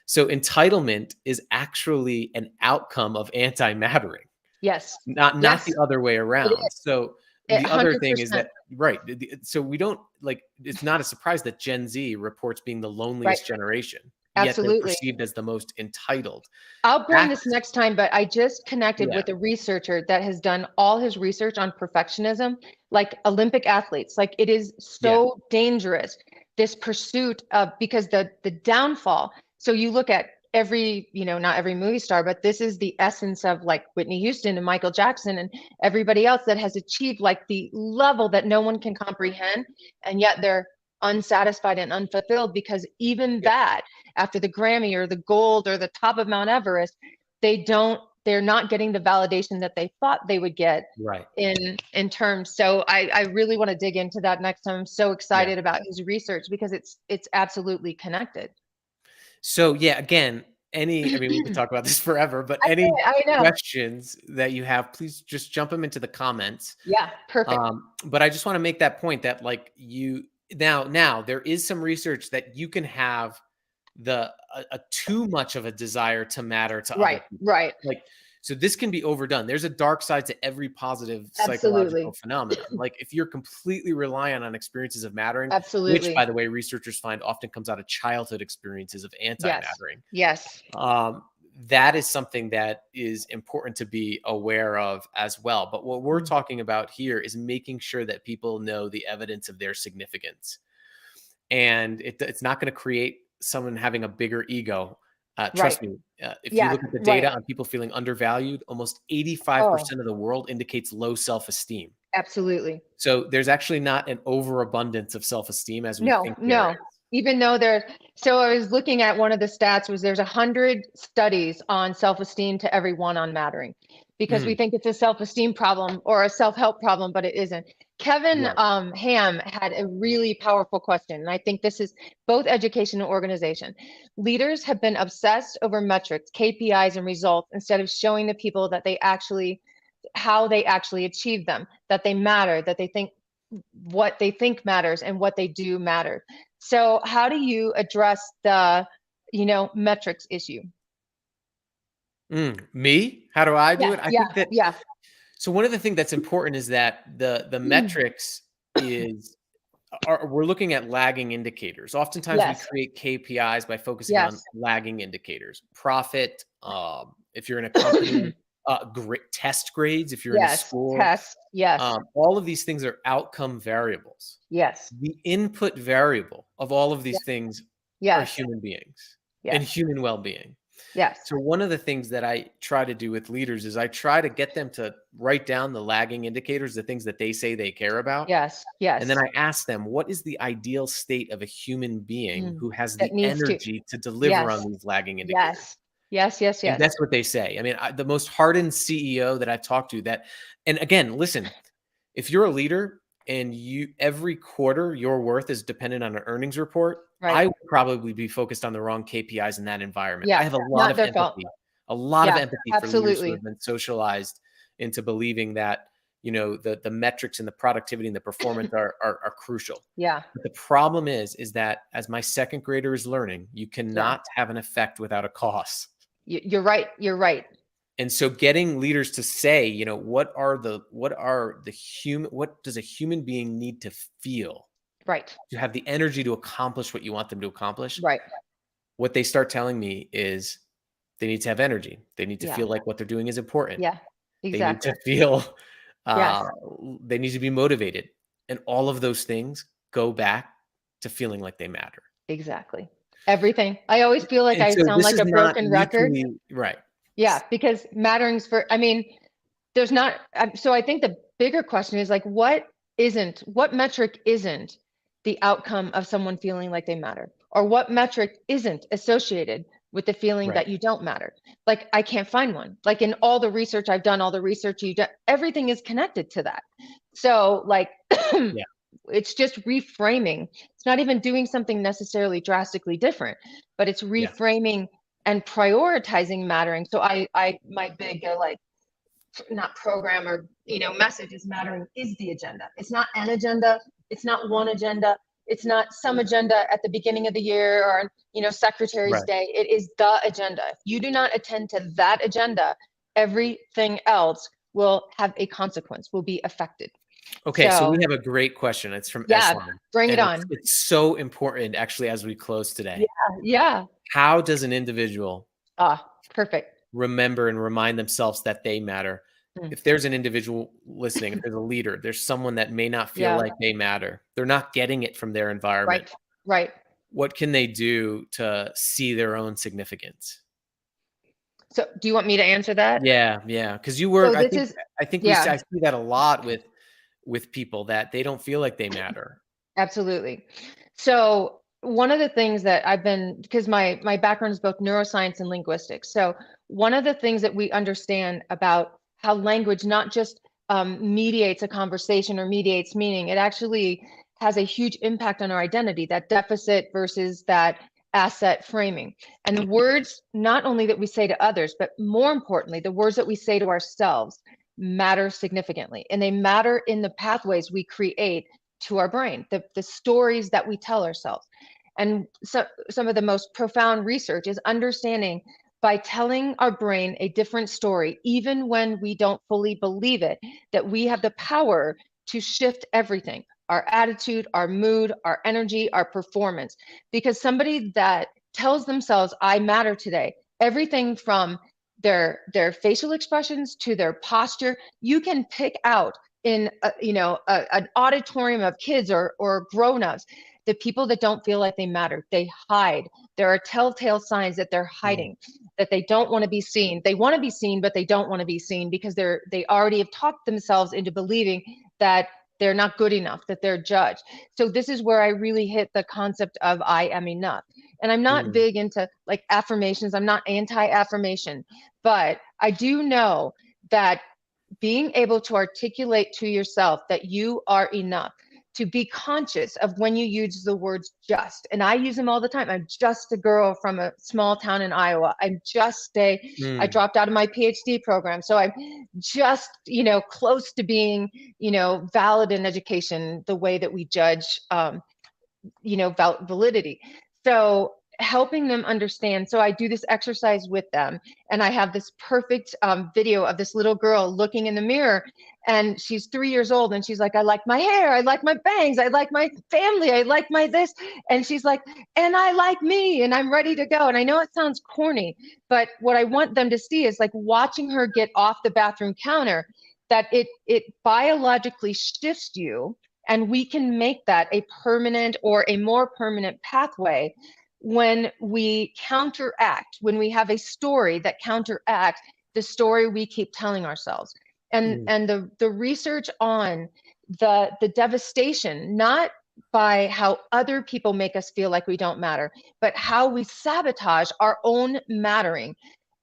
So entitlement is actually an outcome of anti-mattering, Yes, not yes, the other way it around. is. So It the other thing is 100%. that right. So we don't like it's not a surprise that Gen Z reports being the Right, loneliest generation, yet they're absolutely. perceived as the most entitled. I'll bring this That's next time, but I just connected yeah, with a researcher that has done all his research on perfectionism, like Olympic athletes. Like it is yeah, so dangerous, this pursuit of, because the downfall. So you look at every, not every movie star, but this is the essence of like Whitney Houston and Michael Jackson and everybody else that has achieved like the level that no one can comprehend. And yet they're unsatisfied and unfulfilled because even yeah, that, after the Grammy or the gold or the top of Mount Everest, they're not getting the validation that they thought they would get right, in terms. So I really want to dig into that next time. I'm so yeah. excited about his research because it's absolutely connected. So yeah, again, I mean, we could talk about this forever, but any I know. questions that you have, please just jump them into the comments. Yeah, perfect. But I just want to make that point that like now there is some research that you can have a too much of a desire to matter to other Right, people. right. Like, so this can be overdone. There's a dark side to every positive psychological Absolutely. phenomenon. Like if you're completely reliant on experiences of mattering, which by Absolutely. the way, researchers find often comes out of childhood experiences of Yes. anti-mattering. Yes. Um, that is something that is important to be aware of as well. But what we're Mm. talking about here is making sure that people know the evidence of their significance. And it's not going to create someone having a bigger ego. Right. Trust me, if you Yeah, look at the data right. on people feeling undervalued, almost Oh, 85% of the world indicates low self esteem. absolutely. So there's actually not an overabundance of self esteem as we No, think there no. is. Even though so I was looking at one of the stats was there's 100 studies on self-esteem to every one on mattering because we Mm, think it's a self-esteem problem or a self-help problem, but it isn't. Kevin right. Ham had a really powerful question, and I think this is both education and organization. Leaders have been obsessed over metrics, KPIs, and results instead of showing the people that how they actually achieve them, that they matter, that they think what they think matters and what they do matter. So how do you address the, metrics issue? Me? How do I do Yeah, it? I yeah, think that yeah. so one of the things that's important is that the metrics is we're looking at lagging indicators. Oftentimes we Yes, create KPIs by focusing on yes. lagging indicators. Profit, if you're in a company, Great test grades if you're in a Yes. school. Test. Yes. All of these things are outcome variables. Yes. The input variable of all of these Yes. things are Yes. human beings and Yes. human well-being. Yes. So one of the things that I try to do with leaders is I try to get them to write down the lagging indicators, the things that they say they care about. Yes. And then Yes. I ask them, what is the ideal state of a human being Mm. who has That the needs to. energy to deliver on Yes. these lagging indicators? Yes. Yes. Yes. And Yes. that's what they say. I mean, the most hardened CEO that I've talked to that, and again, listen, if you're a leader and you every quarter your worth is dependent on an earnings report, Right. I would probably be focused on the wrong KPIs in that environment. I Yeah. have a lot Not of their fault. empathy, a lot of Yeah. empathy for leaders who have Absolutely. been socialized into believing that, the metrics and the productivity and the performance are crucial. Yeah. But the problem is that as my second grader is learning, you Yeah. cannot have an effect without a cause. You're right. You're right. And so getting leaders to say, what does a human being need to feel Right. to have the energy to accomplish what you want them to accomplish? Right. What they start telling me is they need to have energy. They need to Yeah. feel like what they're doing is important. Yeah. They need to Exactly. feel, Yes. uh, they need to be motivated. And all of those things go back to feeling like they matter. Exactly. Everything. I always feel like And I so sound this like is a not broken record. mutually right. Yeah, because mattering's for, I mean, there's not, so I think the bigger question is like, what metric isn't the outcome of someone feeling like they matter? Or what metric isn't associated with the feeling Right. that you don't matter? Like, I can't find one. Like in all the research I've done, all the research you've done, everything is connected to that. So like, Yeah. it's just reframing. It's not even doing something necessarily drastically different, but it's Yeah. reframing and prioritizing mattering. So my big like not program or message is mattering is the agenda. It's not an agenda. It's not one agenda. It's not some agenda at the beginning of the year or Secretary's Right. Day. It is the agenda. If you do not attend to that agenda, everything else will have a consequence, will be affected. Okay, so we So have a great question. It's from yeah, Eslam, bring it and it's on. it's so important actually as we close Yeah, today. yeah. How does an individual Perfect. remember and remind themselves that they matter? Mm. If there's an individual listening, if there's a leader, there's someone that may not feel Yeah. like they matter. They're not getting it from their environment. Right. Right. What can they do to see their own significance? So do you want me to answer that? Yeah, yeah, because you work. So this is, I think yeah, I see that a lot with people that they don't feel like they matter. absolutely. So one of the things that I've been, because my background is both neuroscience and linguistics. So one of the things that we understand about how language not just mediates a conversation or mediates meaning, it actually has a huge impact on our identity, that deficit versus that asset framing. And the words, not only that we say to others, but more importantly, the words that we say to ourselves matter significantly. And they matter in the pathways we create to our brain, the stories that we tell ourselves. And so some of the most profound research is understanding by telling our brain a different story, even when we don't fully believe it, that we have the power to shift everything, our attitude, our mood, our energy, our performance. Because somebody that tells themselves, I matter today, everything from their facial expressions to their posture, you can pick out in an auditorium of kids or grown-ups, the people that don't feel like they matter, they hide. There are telltale signs that they're Mm, hiding, that they don't want to be seen. They want to be seen, but they don't want to be seen because they already have talked themselves into believing that they're not good enough, that they're judged. So this is where I really hit the concept of I am enough. And I'm not mm, big into like affirmations. I'm not anti-affirmation, but I do know that being able to articulate to yourself that you are enough, to be conscious of when you use the words just, and I use them all the time. I'm just a girl from a small town in Iowa. I mm, dropped out of my PhD program. So I'm just, close to being, valid in education, the way that we judge, validity. So helping them understand. So I do this exercise with them, and I have this perfect video of this little girl looking in the mirror, and she's 3 years old, and she's like, I like my hair, I like my bangs, I like my family, I like my this. And she's like, and I like me, and I'm ready to go. And I know it sounds corny, but what I want them to see is like watching her get off the bathroom counter, that it biologically shifts you, and we can make that a permanent or a more permanent pathway when we counteract, when we have a story that counteracts the story we keep telling ourselves. And the research on the devastation, not by how other people make us feel like we don't matter, but how we sabotage our own mattering,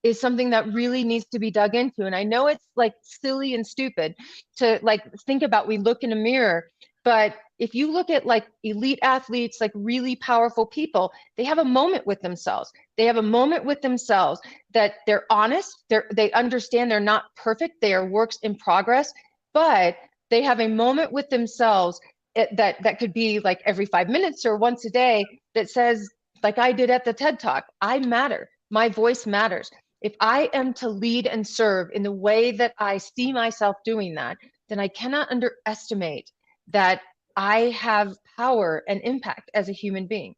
is something that really needs to be dug into. And I know it's like silly and stupid to like think about, we look in a mirror, but if you look at like elite athletes, like really powerful people, they have a moment with themselves. They have a moment with themselves that they're honest, they understand they're not perfect, they are works in progress, but they have a moment with themselves that could be like every 5 minutes or once a day, that says, like I did at the TED Talk, I matter, my voice matters. If I am to lead and serve in the way that I see myself doing that, then I cannot underestimate that I have power and impact as a human being.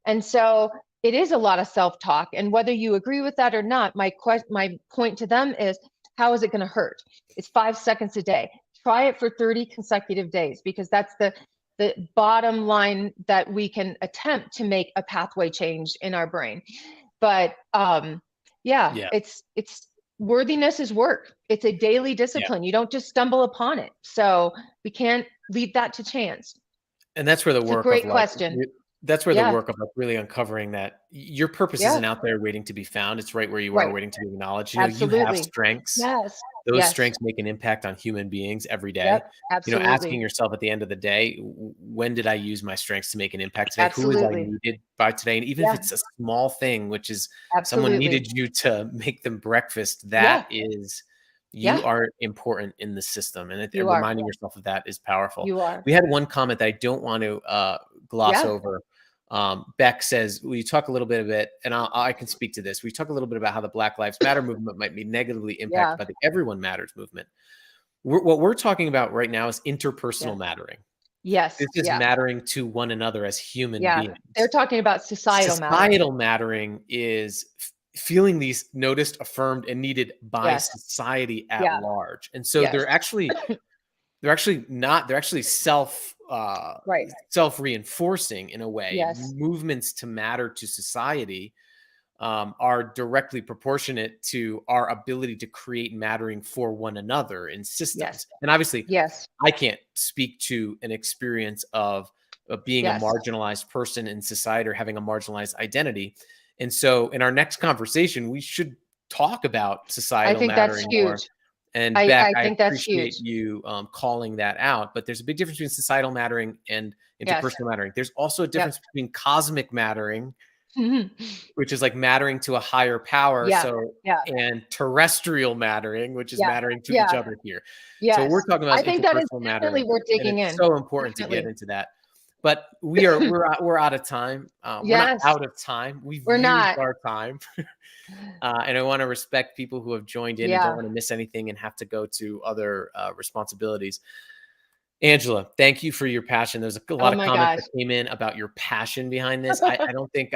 And so it is a lot of self-talk. And whether you agree with that or not, my point to them is, how is it going to hurt? It's 5 seconds a day. Try it for 30 consecutive days, because that's the bottom line that we can attempt to make a pathway change in our brain. But yeah, it's worthiness is work. It's a daily discipline. You don't just stumble upon it. So we can't leave that to chance. And that's where the work great of question. That's where the work of like really uncovering that your purpose isn't out there waiting to be found. It's right where you are, waiting to be acknowledged. You know, you have strengths. Yes. Those strengths make an impact on human beings every day. Yep. Absolutely. You know, asking yourself at the end of the day, when did I use my strengths to make an impact today? Who is I needed by today? And even if it's a small thing, which is someone needed you to make them breakfast, that is, you are important in the system. And reminding yourself of that is powerful. You are. We had one comment that I don't want to gloss over. Beck says, will you talk a little bit, and I can speak to this. We talk a little bit about how the Black Lives Matter movement might be negatively impacted by the Everyone Matters movement. What we're talking about right now is interpersonal mattering. Yes. This is mattering to one another as human beings. They're talking about societal mattering. Societal mattering is feeling these noticed, affirmed, and needed by society at large. And so they're actually self-reinforcing in a way. Movements to matter to society are directly proportionate to our ability to create mattering for one another in systems. And obviously, I can't speak to an experience of being a marginalized person in society or having a marginalized identity. And so in our next conversation, we should talk about societal mattering more. And Beck, I appreciate you calling that out. But there's a big difference between societal mattering and interpersonal mattering. There's also a difference between cosmic mattering, which is like mattering to a higher power. And terrestrial mattering, which is mattering to each other here. So we're talking about interpersonal mattering. We're digging in. It's so important to get into that. But we're out of time. We're not out of time. We've used our time. And I want to respect people who have joined in and don't want to miss anything and have to go to other responsibilities. Angela, thank you for your passion. There's a lot of comments that came in about your passion behind this. I don't think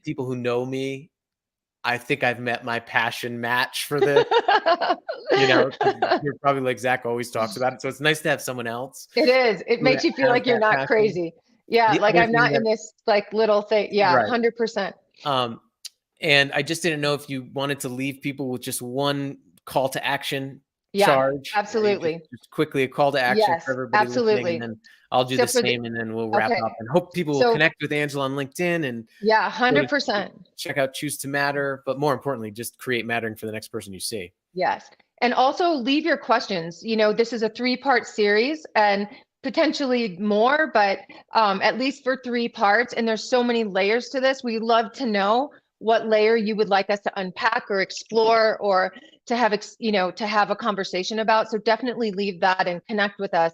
people who know me, I think I've met my passion match for this. You know, you're probably like Zach always talks about it. So it's nice to have someone else. It is. It makes you feel like you're not crazy. Yeah. Like I'm not in this like little thing. Yeah. 100%. And I just didn't know if you wanted to leave people with just one call to action charge. Absolutely. Just quickly a call to action for everybody listening, and then I'll do the same, and then we'll wrap up. And hope people will connect with Angela on LinkedIn and 100%. Check out Choose to Matter, but more importantly, just create mattering for the next person you see. Yes. And also leave your questions. You know, this is a 3-part series and potentially more, but at least for 3 parts. And there's so many layers to this. We love to know what layer you would like us to unpack or explore or to have, to have a conversation about. So definitely leave that and connect with us.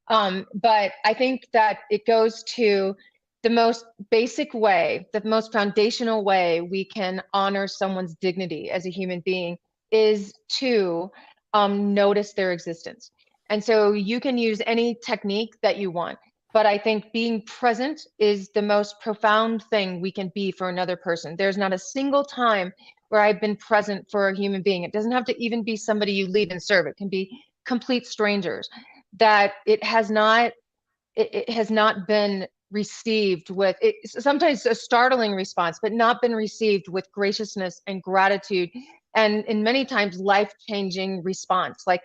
But I think that it goes to the most basic way, the most foundational way we can honor someone's dignity as a human being is to notice their existence. And so you can use any technique that you want, but I think being present is the most profound thing we can be for another person. There's not a single time where I've been present for a human being. It doesn't have to even be somebody you lead and serve. It can be complete strangers, that it has not been received with it, sometimes a startling response, but not been received with graciousness and gratitude, and in many times life-changing response. Like,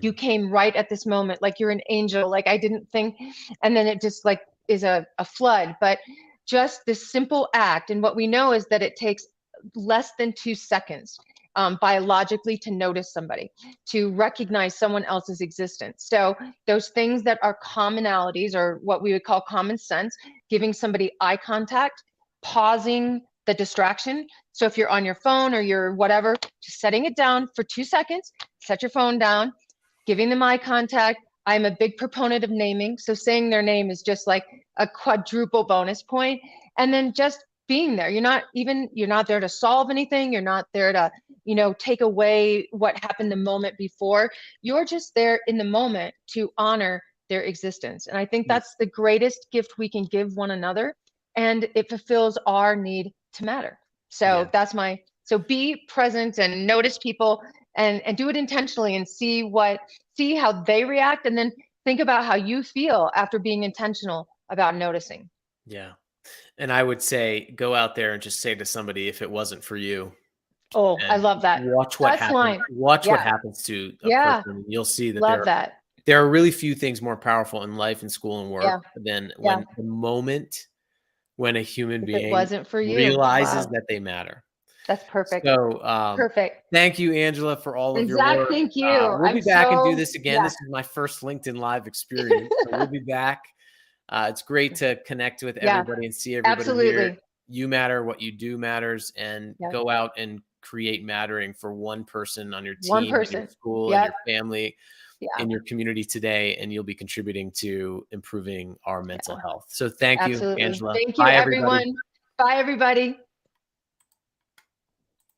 you came right at this moment, like you're an angel, like I didn't think, and then it just like is a flood. But just this simple act, and what we know is that it takes less than 2 seconds biologically to notice somebody, to recognize someone else's existence. So those things that are commonalities, or what we would call common sense, giving somebody eye contact, pausing the distraction. So if you're on your phone or you're whatever, just setting it down for 2 seconds, set your phone down, giving them eye contact. I'm a big proponent of naming. So saying their name is just like a quadruple bonus point. And then just being there. You're not there to solve anything. You're not there to, take away what happened the moment before. You're just there in the moment to honor their existence. And I think that's the greatest gift we can give one another. And it fulfills our need to matter. So so be present and notice people, and do it intentionally, and see how they react. And then think about how you feel after being intentional about noticing. Yeah. And I would say, go out there and just say to somebody, if it wasn't for you. Oh, I love that. Watch what happens. Line. Watch what happens to a person. You'll see that there are really few things more powerful in life and school and work than when the moment when a human being wasn't for you, realizes that they matter. That's perfect. So perfect. Thank you, Angela, for all of your Zach, work. thank you. We'll be back and do this again. This is my first LinkedIn Live experience. So we'll be back. It's great to connect with everybody and see everybody. Absolutely. Here. You matter. What you do matters, and go out and create mattering for one person on your team, in your school, in your family, in your community today, and you'll be contributing to improving our mental health. So thank you, Angela. Thank you, everyone. Bye, everybody.